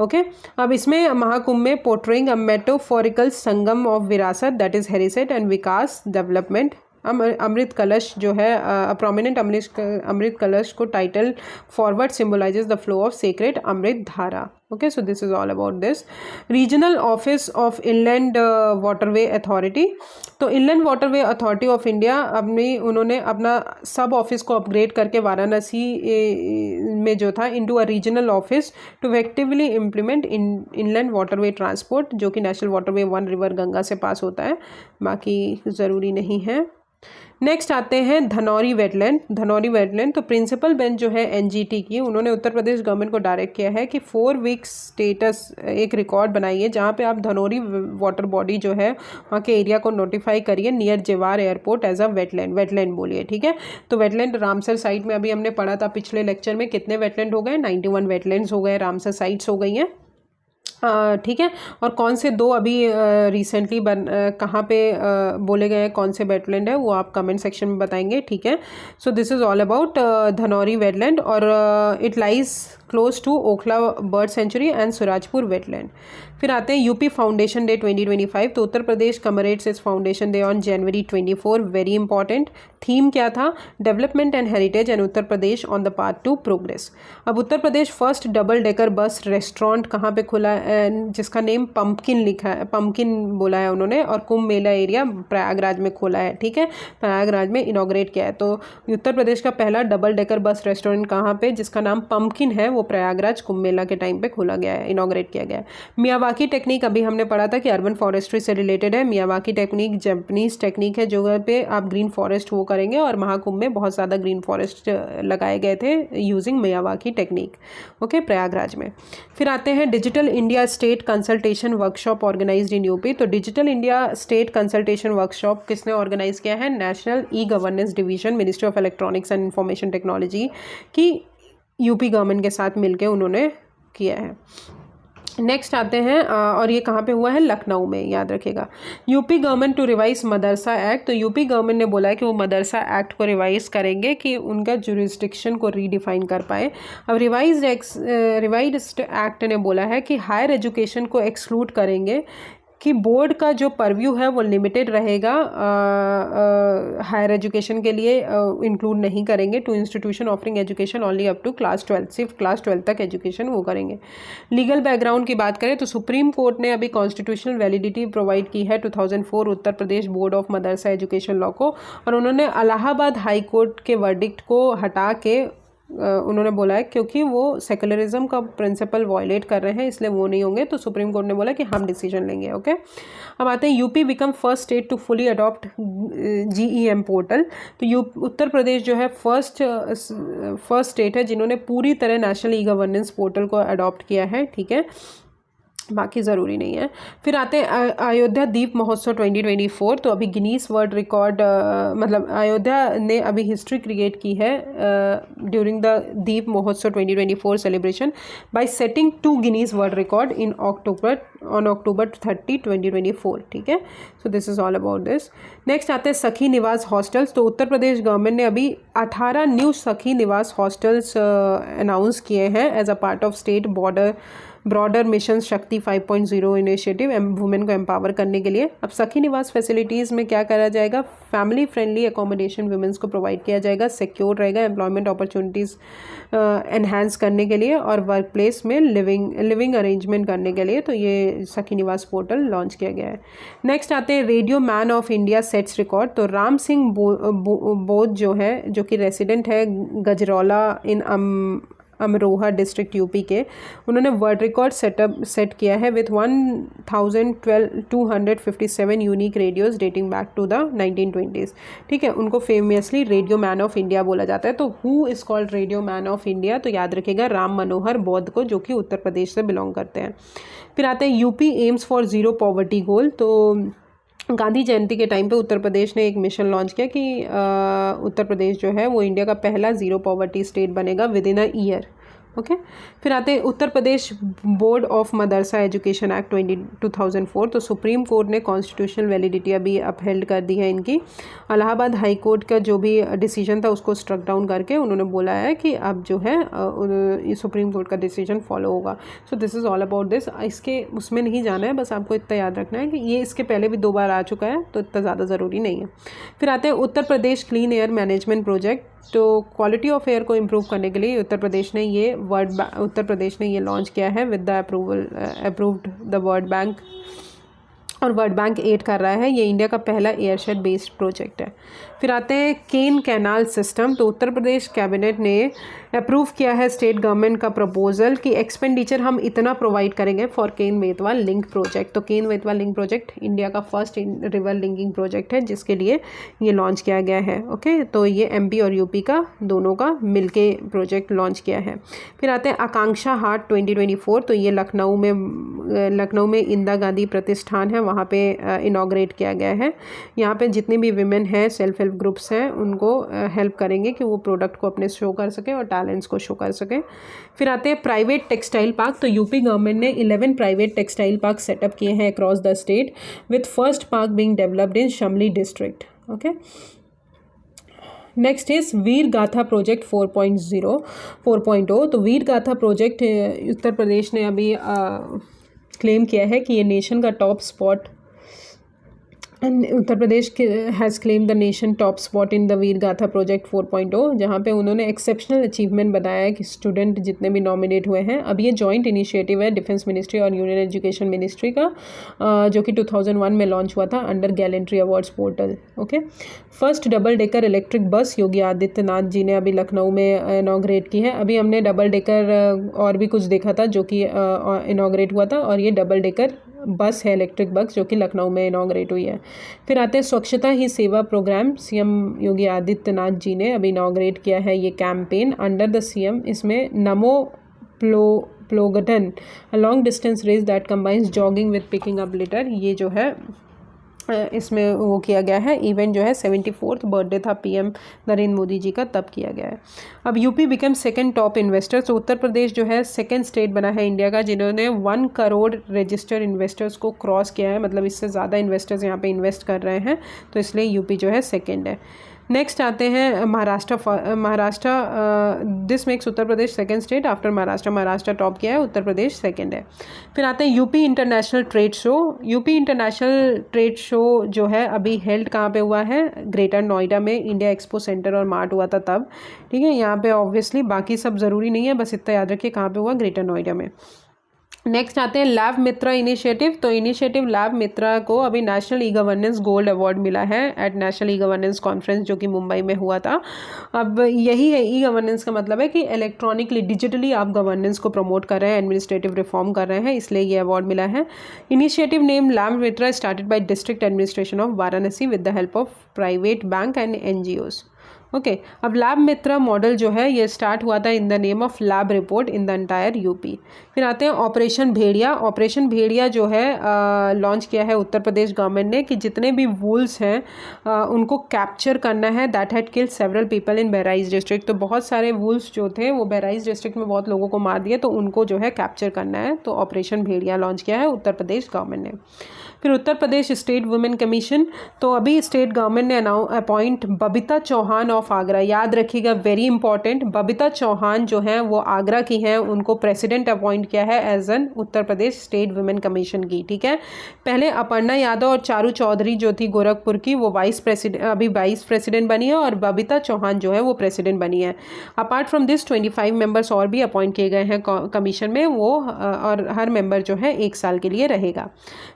Okay, अब इसमें महाकुंभ में portraying a metaphorical sangam of virasat, that is heritage and vikas development. Amrit kalash जो है, प्रोमिनेंट अमृत कलश को title forward symbolises the flow of sacred amrit dhara. Okay, so this is all about this. Regional office of inland waterway authority. तो inland waterway authority of India उन्होंने अपना सब ऑफिस को अपग्रेड करके वाराणसी में जो था into a regional office to effectively implement inland waterway transport, जो कि नेशनल वाटरवे 1 रिवर गंगा से पास होता है, बाकी ज़रूरी नहीं है। नेक्स्ट आते हैं धनौरी वेटलैंड। धनौरी वेटलैंड, तो प्रिंसिपल बेंच जो है NGT की, उन्होंने उत्तर प्रदेश गवर्नमेंट को डायरेक्ट किया है कि 4 वीक्स स्टेटस एक रिकॉर्ड बनाइए जहाँ पे आप धनौरी वाटर बॉडी जो है वहाँ के एरिया को नोटिफाई करिए नियर जवार एयरपोर्ट एज अ वेटलैंड बोलिए, ठीक है। तो वेटलैंड रामसर साइट में अभी हमने पढ़ा था पिछले लेक्चर में, कितने वेटलैंड हो गए, 91 वेटलैंड्स हो गए, रामसर साइट्स हो गई हैं, ठीक है। और कौन से 2 अभी रिसेंटली कहाँ पे बोले गए हैं, कौन से वेटलैंड है, वो आप कमेंट सेक्शन में बताएंगे, ठीक है। So this is all about Dhanauri wetland, और it lies close to Okhla bird sanctuary and Surajpur wetland. फिर आते हैं यूपी फाउंडेशन डे 2025। तो उत्तर प्रदेश कमरेट्स इस foundation day on January 24, very important. Theme क्या था, development and heritage and Uttar Pradesh on the path to progress. अब Uttar Pradesh first double decker bus restaurant कहाँ पे खुला है, जिसका नेम पंपकिन लिखा है, पंपकिन बोला है उन्होंने, और कुंभ मेला एरिया प्रयागराज में खोला है, ठीक है, प्रयागराज में इनॉग्रेट किया है। तो उत्तर प्रदेश का पहला डबल डेकर बस रेस्टोरेंट कहाँ पे, जिसका नाम पंपकिन है, वो प्रयागराज कुंभ मेला के टाइम पे खोला गया है, इनॉग्रेट किया गया है। मियावाकी टेक्निक, अभी हमने पढ़ा था कि अर्बन फॉरेस्ट्री से रिलेटेड है। मियावाकी टेक्निक जापानीज टेक्निक है, जगह पे आप ग्रीन फॉरेस्ट वो करेंगे, और महाकुंभ में बहुत ज़्यादा ग्रीन फॉरेस्ट लगाए गए थे using Miyawaki technique, okay, Prayagraj में। फिर आते हैं digital India state consultation workshop organised in UP. तो digital India state consultation workshop किसने ऑर्गेनाइज किया है, national e governance division, ministry of electronics and information technology की यूपी गवर्नमेंट के साथ मिलकर उन्होंने किया है। नेक्स्ट आते हैं और ये कहाँ पे हुआ है, लखनऊ में, याद रखिएगा। यूपी गवर्नमेंट टू रिवाइज मदरसा एक्ट। तो यूपी गवर्नमेंट ने बोला है कि वो मदरसा एक्ट को रिवाइज करेंगे कि उनका जुरिस्डिक्शन को रीडिफाइन कर पाए। अब रिवाइज्ड एक्ट ने बोला है कि हायर एजुकेशन को एक्सक्लूड करेंगे, कि बोर्ड का जो परव्यू है वो लिमिटेड रहेगा, हायर एजुकेशन के लिए इंक्लूड नहीं करेंगे। To institution offering education only up to class 12, सिर्फ क्लास 12 तक एजुकेशन वो करेंगे। लीगल बैकग्राउंड की बात करें तो सुप्रीम कोर्ट ने अभी कॉन्स्टिट्यूशनल वैलिडिटी प्रोवाइड की है 2004 Uttar Pradesh board of madrasa education law को, और उन्होंने इलाहाबाद हाई कोर्ट के वर्डिक्ट को हटा के उन्होंने बोला है क्योंकि वो सेकुलरिज्म का प्रिंसिपल वायलेट कर रहे हैं, इसलिए वो नहीं होंगे। तो सुप्रीम कोर्ट ने बोला कि हम डिसीजन लेंगे, ओके। अब आते हैं UP become first state to fully adopt GEM portal. तो उत्तर प्रदेश जो है फर्स्ट स्टेट है जिन्होंने पूरी तरह नेशनल ई गवर्नेंस पोर्टल को अडॉप्ट किया है, ठीक है, बाकी ज़रूरी नहीं है। फिर आते हैं अयोध्या दीप महोत्सव 2024। तो अभी गिनीज वर्ल्ड रिकॉर्ड मतलब अयोध्या ने अभी हिस्ट्री क्रिएट की है ड्यूरिंग द दीप महोत्सव 2024 celebration bye setting 2 Guinness world record in October 30, 2024, ठीक है। So this is all about this. Next आते हैं सखी निवास हॉस्टल्स। तो उत्तर प्रदेश गवर्नमेंट ने अभी 18 न्यू सखी निवास हॉस्टल्स अनाउंस किए हैं as a part of state border broader mission Shakti 5.0 initiative women को एम्पावर करने के लिए। अब सखी निवास फैसिलिटीज़ में क्या करा जाएगा, फैमिली फ्रेंडली एकोमोडेशन वुमेन्स को प्रोवाइड किया जाएगा, सिक्योर रहेगा, एम्प्लॉयमेंट अपॉर्चुनिटीज़ एनहांस करने के लिए और वर्क प्लेस में लिविंग अरेंजमेंट करने के लिए। तो ये सखी निवास पोर्टल लॉन्च किया गया है। नेक्स्ट आते हैं radio man of India sets record. तो राम सिंह बोध जो है, जो कि रेसिडेंट है Gajraula in Amroha district UP के, उन्होंने वर्ल्ड रिकॉर्ड सेट किया है with 1257 unique radios dating back to the 1920s। ठीक है, उनको famously radio man of India बोला जाता है। तो who is called radio man of India, तो याद रखिएगा राम मनोहर बौद्ध को, जो कि उत्तर प्रदेश से बिलोंग करते हैं। फिर आते हैं UP aims for zero poverty goal. तो गांधी जयंती के टाइम पे उत्तर प्रदेश ने एक मिशन लॉन्च किया कि उत्तर प्रदेश जो है वो इंडिया का पहला ज़ीरो पॉवर्टी स्टेट बनेगा within a year. Okay, फिर आते हैं Uttar Pradesh board of madrasa education act 2004। तो सुप्रीम कोर्ट ने कॉन्स्टिट्यूशनल वैलिडिटी अभी अपहेल्ड कर दी है इनकी। इलाहाबाद हाई कोर्ट का जो भी डिसीजन था उसको स्ट्रक डाउन करके उन्होंने बोला है कि अब जो है सुप्रीम कोर्ट का डिसीजन फॉलो होगा। सो this is all about this. इसके उसमें नहीं जाना है, बस आपको इतना याद रखना है कि ये इसके पहले भी 2 बार आ चुका है, तो इतना ज़्यादा ज़रूरी नहीं है। फिर आते हैं उत्तर प्रदेश क्लीन एयर मैनेजमेंट प्रोजेक्ट। तो क्वालिटी ऑफ एयर को इम्प्रूव करने के लिए उत्तर प्रदेश ने ये लॉन्च किया है with the approved the world bank, और वर्ल्ड बैंक एड कर रहा है। ये इंडिया का पहला एयरशेड बेस्ड प्रोजेक्ट है। फिर आते हैं केन कैनाल सिस्टम। तो उत्तर प्रदेश कैबिनेट ने अप्रूव किया है स्टेट गवर्नमेंट का प्रपोजल कि एक्सपेंडिचर हम इतना प्रोवाइड करेंगे for Ken Betwa link project. तो Ken Betwa link project India का फर्स्ट रिवर लिंकिंग प्रोजेक्ट है, जिसके लिए ये लॉन्च किया गया है। ओके, तो ये एमपी और यूपी का दोनों का मिलके प्रोजेक्ट लॉन्च किया है। फिर आते हैं आकांक्षा हाट 2024। तो ये लखनऊ में इंदिरा गांधी प्रतिष्ठान है, वहाँ पे इनॉग्रेट किया गया है। यहाँ पे जितने भी विमेन हैं, सेल्फ हेल्प ग्रुप्स हैं, उनको हेल्प करेंगे कि वो प्रोडक्ट को अपने शो कर सकें और टैलेंट्स को शो कर सकें। फिर आते हैं प्राइवेट टेक्सटाइल पार्क। तो यूपी गवर्नमेंट ने 11 प्राइवेट टेक्सटाइल पार्क सेटअप किए हैं across the state, with first park being developed in Shamli district. Okay, next is Veer Gatha project 4.0। तो वीर गाथा प्रोजेक्ट उत्तर प्रदेश ने अभी क्लेम किया है कि ये नेशन का top spot, Uttar Pradesh has claim the nation top spot in the Veer Gatha project 4.0, जहाँ पे उन्होंने एक्सेप्शनल अचीवमेंट बताया है कि स्टूडेंट जितने भी नॉमिनेट हुए हैं। अब ये जॉइंट इनिशिएटिव है डिफेंस मिनिस्ट्री और यूनियन एजुकेशन मिनिस्ट्री का, जो कि 2001 में लॉन्च हुआ था under gallantry awards portal. Okay, first double decker electric bus Yogi Adityanath ji ने अभी लखनऊ में इनॉग्रेट की है। अभी हमने डबल डेकर और भी कुछ देखा था जो कि इनॉग्रेट हुआ था, और ये डबल डेकर बस है, इलेक्ट्रिक बस, जो कि लखनऊ में इनॉग्रेट हुई है। फिर आते हैं स्वच्छता ही सेवा प्रोग्राम। सीएम योगी आदित्यनाथ जी ने अभी इनॉग्रेट किया है ये कैंपेन अंडर द सीएम। इसमें Namo plogathon a long distance race that combines jogging with picking up litter, ये जो है इसमें वो किया गया है। इवेंट जो है 74th बर्थडे था पीएम नरेंद्र मोदी जी का, तब किया गया है। अब UP become second top investor. तो उत्तर प्रदेश जो है सेकंड स्टेट बना है इंडिया का जिन्होंने 1 करोड़ रजिस्टर्ड इन्वेस्टर्स को क्रॉस किया है, मतलब इससे ज़्यादा इन्वेस्टर्स यहाँ पे इन्वेस्ट कर रहे हैं, तो इसलिए यूपी जो है सेकेंड है। नेक्स्ट आते हैं Maharashtra. This makes Uttar Pradesh second state after Maharashtra top किया है, उत्तर प्रदेश सेकंड है। फिर आते हैं UP international trade show. UP international trade show जो है अभी हेल्ड कहाँ पे हुआ है, ग्रेटर नोएडा में इंडिया एक्सपो सेंटर और मार्ट हुआ था तब। ठीक है, यहाँ पे ऑब्वियसली बाकी सब ज़रूरी नहीं है, बस इतना याद रखिए कहाँ पे हुआ, ग्रेटर नोएडा में। नेक्स्ट आते हैं लैब मित्रा इनिशिएटिव। तो इनिशिएटिव लैब मित्रा को अभी national e governance gold award मिला है at national e governance conference, जो कि मुंबई में हुआ था। अब यही है ई गवर्नेंस का मतलब है कि इलेक्ट्रॉनिकली डिजिटली आप गवर्नेंस को प्रमोट कर रहे हैं, एडमिनिस्ट्रेटिव रिफॉर्म कर रहे हैं, इसलिए ये अवार्ड मिला है। Initiative name lab Mitra started by district administration of Varanasi with the help of private bank and NGOs. Okay, अब लैब मित्रा मॉडल जो है ये स्टार्ट हुआ था in the name of lab report in the entire UP. फिर आते हैं ऑपरेशन भेड़िया। ऑपरेशन भेड़िया जो है लॉन्च किया है उत्तर प्रदेश गवर्नमेंट ने कि जितने भी वुल्स हैं उनको कैप्चर करना है that had killed several people in Bahraich district. तो बहुत सारे वुल्स जो थे वो बहराइच डिस्ट्रिक्ट में बहुत लोगों को मार दिए, तो उनको जो है कैप्चर करना है, तो ऑपरेशन भेड़िया लॉन्च किया है उत्तर प्रदेश गवर्नमेंट ने। फिर उत्तर प्रदेश स्टेट वुमेन कमीशन, तो अभी स्टेट गवर्नमेंट ने अपॉइंट बबीता चौहान ऑफ आगरा, याद रखिएगा वेरी इंपॉर्टेंट, बबीता चौहान जो हैं वो आगरा की हैं, उनको प्रेसिडेंट अपॉइंट किया है as an Uttar Pradesh state women commission की, ठीक है। पहले अपर्णा यादव और चारू चौधरी जो थी गोरखपुर की, वो अभी वाइस प्रेसिडेंट बनी है, और बबीता चौहान जो है वो प्रेसिडेंट बनी है। अपार्ट फ्रॉम दिस 25 मेंबर्स और भी अपॉइंट किए गए हैं कमीशन में, वो और हर मेंबर जो है 1 साल के लिए रहेगा।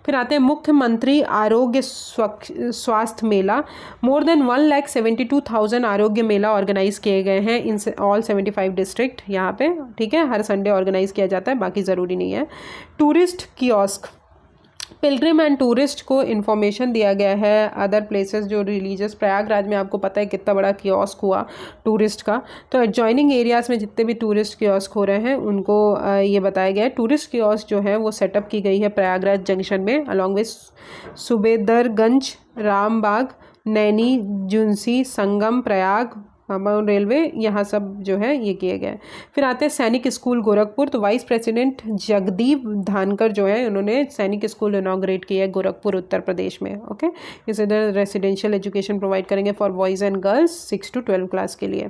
फिर आते हैं मुख्यमंत्री आरोग्य स्वास्थ्य मेला, मोर देन 1,72,000 आरोग्य मेला ऑर्गेनाइज किए गए हैं इन ऑल 75 डिस्ट्रिक्ट यहाँ पे, ठीक है। हर संडे ऑर्गेनाइज किया जाता है, बाकी ज़रूरी नहीं है। Tourist kiosk, Pilgrim and tourist को इन्फॉर्मेशन दिया गया है अदर प्लेसेस जो रिलीजियस, प्रयागराज में आपको पता है कितना बड़ा कियोस्क हुआ टूरिस्ट का, तो एडजॉइनिंग एरियाज़ में जितने भी टूरिस्ट कियोस्क हो रहे हैं उनको ये बताया गया है। टूरिस्ट कियोस्क जो है वो सेटअप की गई है प्रयागराज जंक्शन में, along with Subedarganj, Rambagh, Naini, Jhunsi, Sangam, Prayag, railway, यहाँ सब जो है ये किए गए। फिर आते हैं सैनिक स्कूल गोरखपुर, तो वाइस प्रेसिडेंट जगदीप धानकर जो है उन्होंने सैनिक स्कूल इनॉग्रेट किया है गोरखपुर उत्तर प्रदेश में, ओके। इस इधर रेसिडेंशियल एजुकेशन प्रोवाइड करेंगे for boys and girls 6 to 12 class के लिए।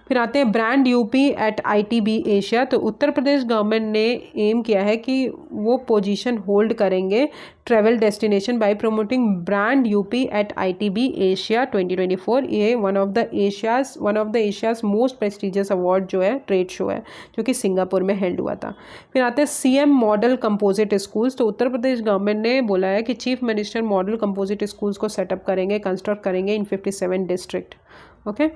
फिर आते हैं brand UP at ITB Asia, तो उत्तर प्रदेश गवर्नमेंट ने एम किया है कि वो पोजीशन होल्ड करेंगे travel destination by promoting brand UP at ITB Asia 2024। ये one of the Asia's most prestigious award जो है ट्रेड शो है, जो कि सिंगापुर में हेल्ड हुआ था। फिर आते हैं CM मॉडल कंपोजिट स्कूल्स, तो उत्तर प्रदेश गवर्नमेंट ने बोला है कि chief minister model composite schools को सेटअप करेंगे, कंस्ट्रक्ट करेंगे इन 57 डिस्ट्रिक्ट, ओके।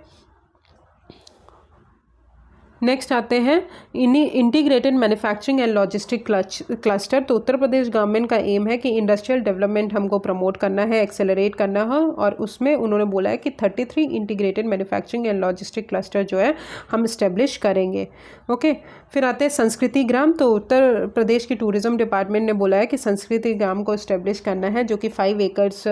नेक्स्ट आते हैं integrated manufacturing and logistic cluster, तो उत्तर प्रदेश गवर्नमेंट का एम है कि इंडस्ट्रियल डेवलपमेंट हमको प्रमोट करना है, एक्सेलरेट करना है, और उसमें उन्होंने बोला है कि 33 integrated manufacturing and logistic cluster जो है हम इस्टेब्लिश करेंगे, ओके। फिर आते हैं संस्कृति ग्राम, तो उत्तर प्रदेश की टूरिज्म डिपार्टमेंट ने बोला है कि संस्कृति ग्राम को इस्टेब्लिश करना है, जो कि 5 एकर्स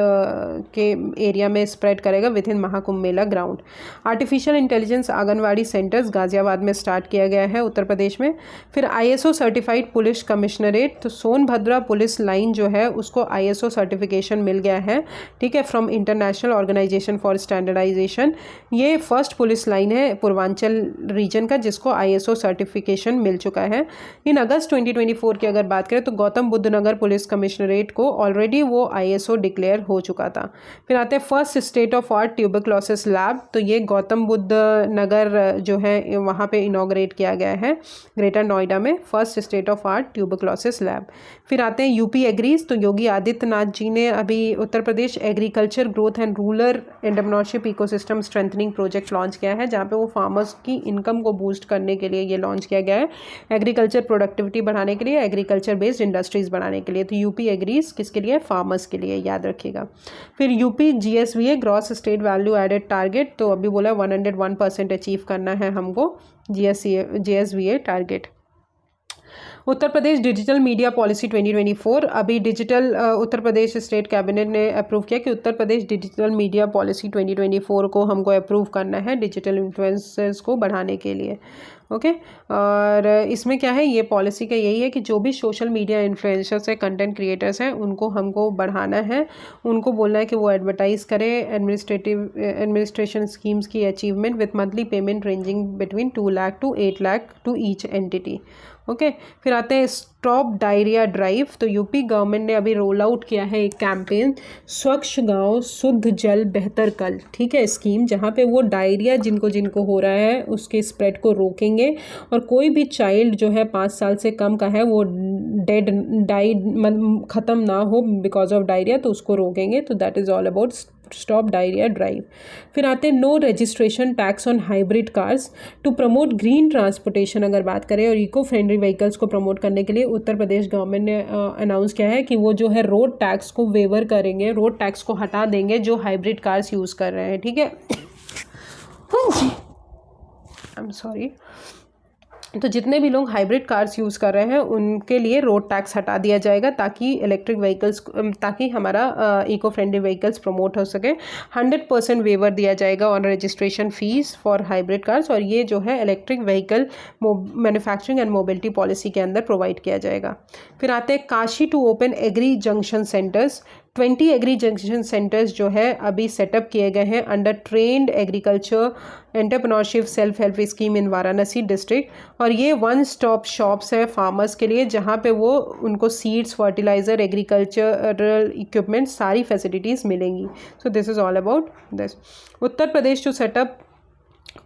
के एरिया में स्प्रेड करेगा with in Mahakumbh Mela ground. Artificial intelligence anganwadi centres Ghaziabad में स्टार्ट किया गया है उत्तर प्रदेश में। फिर ISO सर्टिफाइड पुलिस कमिश्नरेट, तो सोनभद्रा पुलिस लाइन जो है उसको ISO सर्टिफिकेशन मिल गया है, ठीक है, from international organisation for standardisation. ये फर्स्ट पुलिस लाइन है पूर्वांचल रीजन का जिसको ISO सर्टिफिकेशन मिल चुका है। इन अगस्त 2024 की अगर बात करें तो गौतम बुद्ध नगर पुलिस कमिश्नरेट को ऑलरेडी वो ISO डिक्लेयर हो चुका था। फिर आते हैं first state of art tuberculosis lab, तो ये गौतम बुद्ध नगर जो है वहाँ पे इनॉग्रेट किया गया है ग्रेटर नोएडा में, first state of art tuberculosis lab. फिर आते हैं यूपी एग्रीज, तो योगी आदित्यनाथ जी ने अभी Uttar Pradesh agriculture growth and rural entrepreneurship ecosystem strengthening project launch किया है, जहाँ पे वो फार्मर्स की इनकम को बूस्ट करने के लिए ये लॉन्च किया गया है, एग्रीकल्चर प्रोडक्टिविटी बढ़ाने के लिए, एग्रीकल्चर बेस्ड इंडस्ट्रीज बढ़ाने के लिए। तो यूपी एग्रीज किसके लिए? फार्मर्स के लिए, याद रखिएगा। फिर UP GSVA gross state value added target, तो अभी बोला 101% अचीव करना है हमको GSVA target. Uttar Pradesh digital media policy 2024, अभी digital Uttar Pradesh state cabinet ने अप्रूव किया कि Uttar Pradesh digital media policy 2024 को हमको अप्रूव करना है डिजिटल इन्फ्लुएंसर्स को बढ़ाने के लिए, ओके। और इसमें क्या है, ये पॉलिसी का यही है कि जो भी सोशल मीडिया इन्फ्लुएंसर्स हैं, कंटेंट क्रिएटर्स हैं, उनको हमको बढ़ाना है, उनको बोलना है कि वो एडवर्टाइज़ करें एडमिनिस्ट्रेशन स्कीम्स की achievement with monthly payment ranging between 2 lakh to 8 lakh to each entity, okay. फिर आते हैं स्टॉप डायरिया ड्राइव, तो यूपी गवर्नमेंट ने अभी रोल आउट किया है एक कैंपेन, स्वच्छ गांव शुद्ध जल बेहतर कल, ठीक है, स्कीम, जहां पे वो डायरिया जिनको जिनको हो रहा है उसके स्प्रेड को रोकेंगे, और कोई भी चाइल्ड जो है 5 साल से कम का है वो ख़त्म ना हो बिकॉज ऑफ डायरिया, तो उसको रोकेंगे। तो that is all about stop diarrhoea drive. फिर आते हैं no registration tax on hybrid cars to promote green transportation, अगर बात करें, और इको फ्रेंडली व्हीकल्स को प्रमोट करने के लिए उत्तर प्रदेश गवर्नमेंट ने अनाउंस किया है कि वो जो है रोड टैक्स को वेवर करेंगे, रोड टैक्स को हटा देंगे जो हाइब्रिड कार्स यूज़ कर रहे हैं, ठीक है। I am sorry. तो जितने भी लोग हाइब्रिड कार्स यूज़ कर रहे हैं उनके लिए रोड टैक्स हटा दिया जाएगा, ताकि इलेक्ट्रिक व्हीकल्स, ताकि हमारा इको फ्रेंडली व्हीकल्स प्रमोट हो सके। 100% वेवर दिया जाएगा on registration fees for hybrid cars, और ये जो है electric vehicle manufacturing and mobility policy के अंदर प्रोवाइड किया जाएगा। फिर आते हैं Kashi to open agri junction centres, 20 agri junction centres जो है अभी सेटअप किए गए हैं under trained agriculture entrepreneurship self help scheme in Varanasi district. और ये वन स्टॉप शॉप्स है फार्मर्स के लिए, जहाँ पे वो उनको सीड्स, फर्टिलाइज़र, एग्रीकल्चरल इक्विपमेंट, सारी फैसिलिटीज़ मिलेंगी। So this is all about this. Uttar Pradesh to set up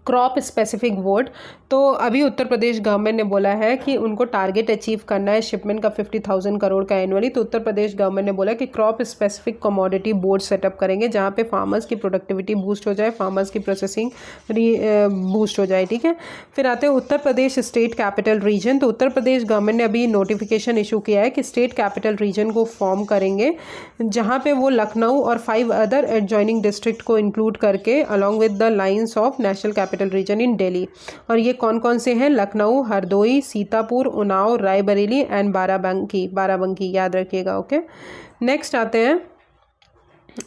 crop specific board. तो अभी उत्तर प्रदेश गवर्नमेंट ने बोला है कि उनको टारगेट अचीव करना है शिपमेंट का 50,000 करोड़ का एनुअली। तो उत्तर प्रदेश गवर्नमेंट ने बोला कि crop specific commodity board setup करेंगे, जहाँ पे फार्मर्स की प्रोडक्टिविटी बूस्ट हो जाए, फार्मर्स की प्रोसेसिंग बूस्ट हो जाए, ठीक है। फिर आते हैं Uttar Pradesh state capital reason. तो उत्तर प्रदेश गवर्नमेंट ने अभी नोटिफिकेशन इशू किया है कि स्टेट कैपिटल रीजन को फॉर्म करेंगे, जहाँ पे वो लखनऊ और 5 अदर एडजॉइनिंग डिस्ट्रिक्ट को इंक्लूड करके along with the lines of national capital region in Delhi. और ये कौन कौन से हैं? लखनऊ, हरदोई, सीतापुर, उन्नाव, रायबरेली एंड बाराबंकी याद रखिएगा, ओके। नेक्स्ट आते हैं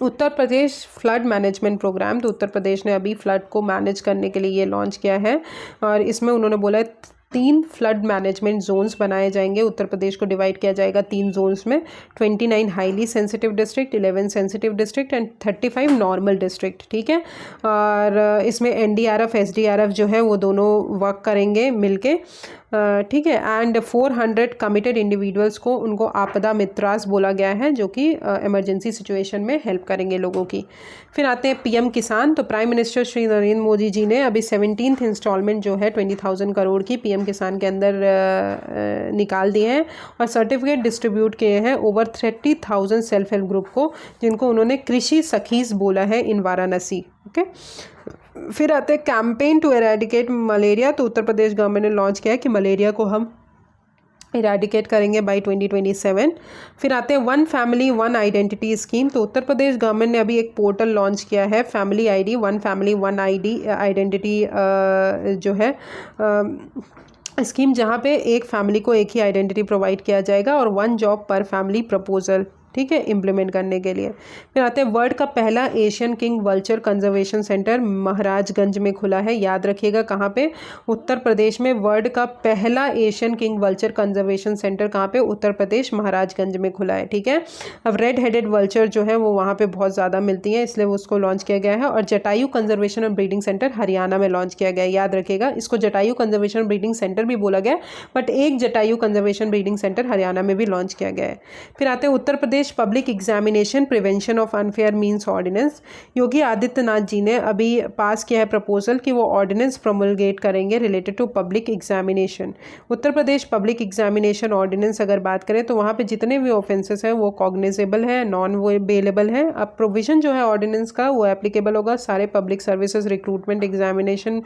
Uttar Pradesh flood management programme. तो उत्तर प्रदेश ने अभी फ्लड को मैनेज करने के लिए ये लॉन्च किया है, और इसमें उन्होंने बोला है 3 फ्लड मैनेजमेंट जोन्स बनाए जाएंगे। उत्तर प्रदेश को डिवाइड किया जाएगा 3 जोन्स में, 29 highly sensitive district, 11 sensitive district and 35 normal district, ठीक है। और इसमें एनडीआरएफ, एसडीआरएफ जो है वो दोनों वर्क करेंगे मिलके, ठीक है। एंड 400 कमिटेड इंडिविजुअल्स को उनको आपदा मित्रास बोला गया है, जो कि इमरजेंसी सिचुएशन में हेल्प करेंगे लोगों की। फिर आते हैं पीएम किसान। तो प्राइम मिनिस्टर श्री नरेंद्र मोदी जी ने अभी 17th इंस्टॉलमेंट जो है 20,000 करोड़ की पीएम किसान के अंदर निकाल दिए हैं, और सर्टिफिकेट डिस्ट्रीब्यूट किए हैं ओवर 30,000 सेल्फ हेल्प ग्रुप को, जिनको उन्होंने कृषि सखीज बोला है इन वाराणसी, ओके। फिर आते हैं कैंपेन टू एरेडिकेट मलेरिया। तो उत्तर प्रदेश गवर्नमेंट ने लॉन्च किया है कि मलेरिया को हम इरेडिकेट करेंगे बाय 2027। फिर आते हैं 1 फैमिली 1 आइडेंटिटी स्कीम। तो उत्तर प्रदेश गवर्नमेंट ने अभी एक पोर्टल लॉन्च किया है, फैमिली आईडी 1 फैमिली 1 आइडेंटिटी जो है स्कीम, जहाँ पे एक फैमिली को एक ही आइडेंटिटी प्रोवाइड किया जाएगा, और 1 जॉब पर फैमिली प्रपोजल, ठीक है, इम्प्लीमेंट करने के लिए। फिर आते हैं वर्ल्ड का पहला Asian king vulture conservation centre Maharajganj में खुला है, याद रखिएगा कहाँ पे? उत्तर प्रदेश में। वर्ल्ड का पहला Asian king vulture conservation centre कहाँ पे? उत्तर प्रदेश, महाराजगंज में खुला है, ठीक है। अब रेड हेडेड वल्चर जो है वो वहाँ पे बहुत ज़्यादा मिलती हैं, इसलिए उसको लॉन्च किया गया है। और जटायु कंजर्वेशन और ब्रीडिंग सेंटर हरियाणा में लॉन्च किया गया है, याद रखिएगा। इसको जटायु कंजर्वेशन और ब्रीडिंग सेंटर भी बोला गया, बट एक Jatayu conservation breeding centre Haryana में भी लॉन्च किया गया है। फिर आते हैं Uttar Pradesh public examination prevention of unfair means ordinance. Yogi Adityanath ji ने अभी पास किया है प्रपोजल कि वो ऑर्डिनेंस प्रोमलगेट करेंगे related to public examination. Uttar Pradesh public examination ordinance अगर बात करें तो वहाँ पे जितने भी ऑफेंसेस हैं वो कॉग्निजेबल है, नॉन वेलेबल है। अब प्रोविजन जो है ऑर्डिनेंस का वो एप्लीकेबल होगा सारे पब्लिक सर्विसेज रिक्रूटमेंट एग्जामिनेशन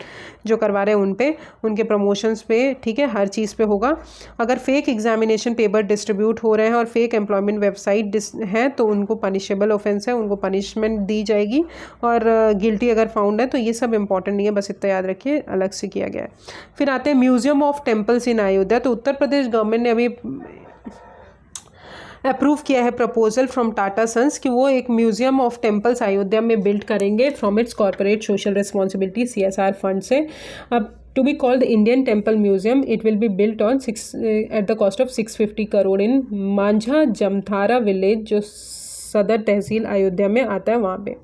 जो करवा रहे हैं उन पे, उनके प्रमोशंस पे, ठीक है, हर चीज़ पे होगा। अगर फेक एग्जामिनेशन पेपर डिस्ट्रीब्यूट हो रहे हैं और फेक एम्प्लॉयमेंट वेबसाइट है तो उनको पनिशेबल ऑफेंस है, उनको पनिशमेंट दी जाएगी, और गिल्टी अगर फाउंड है तो ये सब इंपॉर्टेंट नहीं है, बस इतना याद रखिए, अलग से किया गया है। फिर आते हैं museum of temples in Ayodhya. तो उत्तर प्रदेश गवर्नमेंट ने अभी अप्रूव किया है प्रपोजल फ्रॉम टाटा सन्स कि वो एक म्यूजियम ऑफ टेम्पल्स अयोध्या में बिल्ड करेंगे from its corporate social responsibility CSR fund से। अब to be called the Indian Temple Museum, it will be built on at the cost of 650 crore in Manjha Jamthara village, जो सदर तहसील अयोध्या में आता है, वहाँ पे।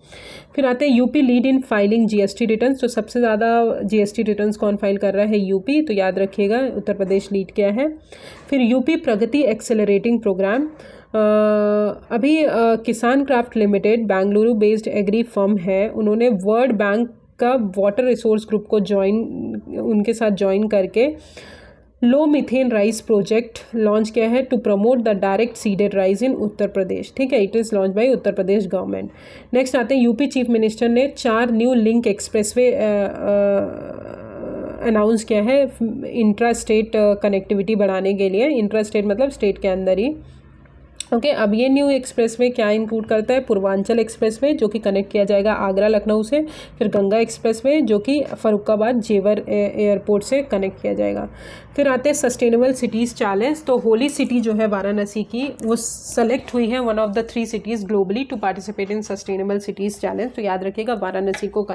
फिर आते हैं UP lead in filing GST returns. तो सबसे ज़्यादा GST रिटर्न्स कौन फाइल कर रहा है? यूपी। तो याद रखिएगा उत्तर प्रदेश लीड किया है। फिर यूपी प्रगति एक्सेलरेटिंग प्रोग्राम। अभी Kisan craft limited Bengaluru based agri firm है, उन्होंने वर्ल्ड बैंक का वाटर रिसोर्स ग्रुप को उनके साथ ज्वाइन करके low methane rice project launch किया है to promote the direct seeded rice in Uttar Pradesh, ठीक है। It is launch by Uttar Pradesh government. Next आते हैं यूपी चीफ मिनिस्टर ने 4 न्यू लिंक एक्सप्रेसवे अनाउंस किया है इंट्रा स्टेट कनेक्टिविटी बढ़ाने के लिए। इंट्रा स्टेट मतलब स्टेट के अंदर ही, ओके। अब ये न्यू एक्सप्रेसवे क्या इंक्लूड करता है? पूर्वांचल एक्सप्रेसवे जो कि कनेक्ट किया जाएगा आगरा लखनऊ से, फिर गंगा एक्सप्रेसवे जो कि फरुखाबाद जेवर एयरपोर्ट से कनेक्ट किया जाएगा। फिर आते हैं सस्टेनेबल सिटीज़ चैलेंज। तो होली सिटी जो है वाराणसी की, वो सेलेक्ट हुई है one of the 3 cities globally to participate in sustainable cities challenge. तो याद रखिएगा वाराणसी को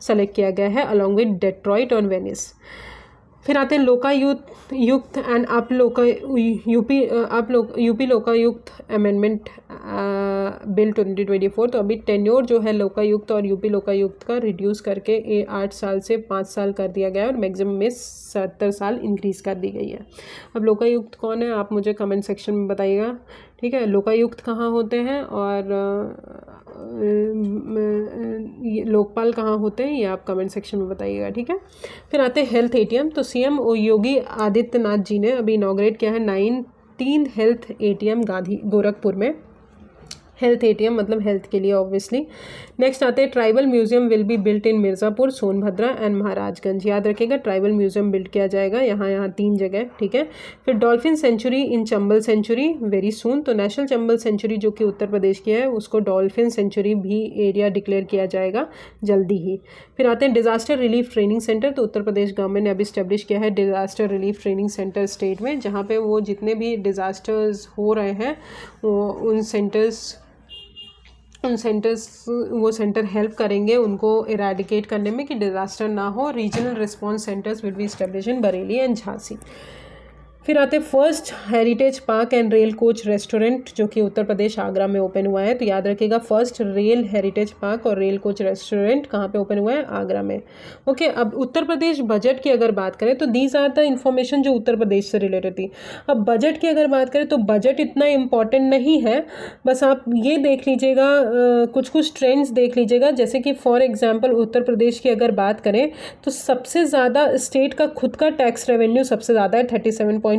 सेलेक्ट किया गया है अलॉन्ग विद डेट्रॉइट और वेनिस। फिर आते हैं Lokayukta and UP Lokayukta amendment bill 2024। तो अभी टेन्योर जो है लोकायुक्त और यूपी लोकायुक्त का रिड्यूस करके 8 साल से 5 साल कर दिया गया है और मैक्सिमम में 70 साल इंक्रीज़ कर दी गई है। अब लोकायुक्त कौन है आप मुझे कमेंट सेक्शन में बताइएगा, ठीक है। लोकायुक्त कहाँ होते हैं और लोकपाल कहाँ होते हैं ये आप कमेंट सेक्शन में बताइएगा, ठीक है। फिर आते हैं हेल्थ ATM। तो CM योगी आदित्यनाथ जी ने अभी इनॉग्रेट किया है 19 हेल्थ ATM गोरखपुर में। हेल्थ ATM मतलब हेल्थ के लिए ऑब्वियसली। नेक्स्ट आते हैं tribal museum will be built in Mirzapur, Sonbhadra and Maharajganj. याद रखिएगा ट्राइबल म्यूजियम बिल्ट किया जाएगा यहाँ 3 जगह, ठीक है। फिर डॉल्फिन सेंचुरी इन चंबल सेंचुरी वेरी सून। तो नेशनल चंबल सेंचुरी जो कि उत्तर प्रदेश की है उसको डॉल्फिन सेंचुरी भी एरिया डिक्लेयर किया जाएगा जल्दी ही। फिर आते हैं डिज़ास्टर रिलीफ ट्रेनिंग सेंटर। तो उत्तर प्रदेश गवर्नमेंट ने अभी इस्टेब्लिश किया है disaster relief training centre state में, जहाँ पे वो जितने भी डिज़ास्टर्स हो रहे हैं वो सेंटर हेल्प करेंगे उनको इरेडिकेट करने में कि डिज़ास्टर ना हो। Regional response centres will be establish in Bareilly and Jhansi. फिर आते first heritage park and rail coach restaurant जो कि उत्तर प्रदेश आगरा में ओपन हुआ है। तो याद रखिएगा फर्स्ट रेल हेरिटेज पार्क और रेल कोच रेस्टोरेंट कहाँ पे ओपन हुआ है, आगरा में। ओके, अब उत्तर प्रदेश बजट की अगर बात करें तो दीज आर द इन्फॉर्मेशन जो उत्तर प्रदेश से रिलेटेड थी। अब बजट की अगर बात करें तो बजट इतना इम्पॉर्टेंट नहीं है, बस आप ये देख लीजिएगा कुछ ट्रेंड्स देख लीजिएगा। जैसे कि फॉर एग्जाम्पल उत्तर प्रदेश की अगर बात करें तो सबसे ज़्यादा स्टेट का खुद का टैक्स रेवेन्यू सबसे ज़्यादा है 37.4%।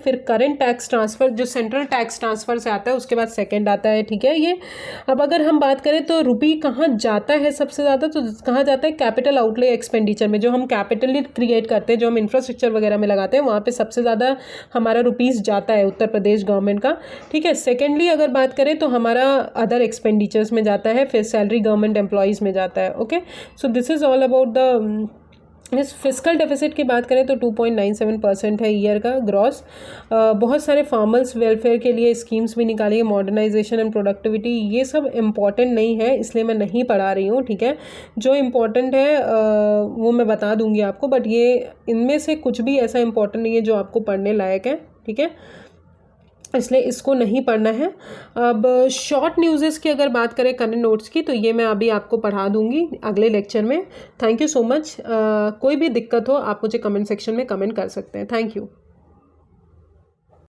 फिर करंट टैक्स ट्रांसफ़र जो सेंट्रल टैक्स ट्रांसफ़र से आता है उसके बाद सेकंड आता है, ठीक है ये। अब अगर हम बात करें तो रुपी कहाँ जाता है सबसे ज़्यादा, तो कहाँ जाता है कैपिटल आउटले एक्सपेंडिचर में, जो हम कैपिटल क्रिएट करते हैं, जो हम इंफ्रास्ट्रक्चर वगैरह में लगाते हैं, वहाँ पे सबसे ज़्यादा हमारा रुपीज़ जाता है उत्तर प्रदेश गवर्नमेंट का, ठीक है। सेकेंडली अगर बात करें तो हमारा अदर एक्सपेंडिचर्स में जाता है, फिर सैलरी गवर्नमेंट एम्प्लॉयज़ में जाता है। Okay, so this is all about the इस फिस्कल डेफिसिट की बात करें तो 2.97% है ईयर का ग्रॉस। बहुत सारे फार्मर्स वेलफेयर के लिए स्कीम्स भी निकाली है, मॉडर्नाइजेशन एंड प्रोडक्टिविटी, ये सब इम्पॉर्टेंट नहीं है इसलिए मैं नहीं पढ़ा रही हूँ, ठीक है। जो इम्पॉर्टेंट है वो मैं बता दूंगी आपको, बट ये इनमें से कुछ भी ऐसा इम्पॉर्टेंट नहीं है जो आपको पढ़ने लायक है, ठीक है, इसलिए इसको नहीं पढ़ना है। अब शॉर्ट न्यूज़ेस की अगर बात करें करंट नोट्स की, तो ये मैं अभी आपको पढ़ा दूंगी अगले लेक्चर में। Thank you so much. कोई भी दिक्कत हो आप मुझे कमेंट सेक्शन में कमेंट कर सकते हैं। Thank you.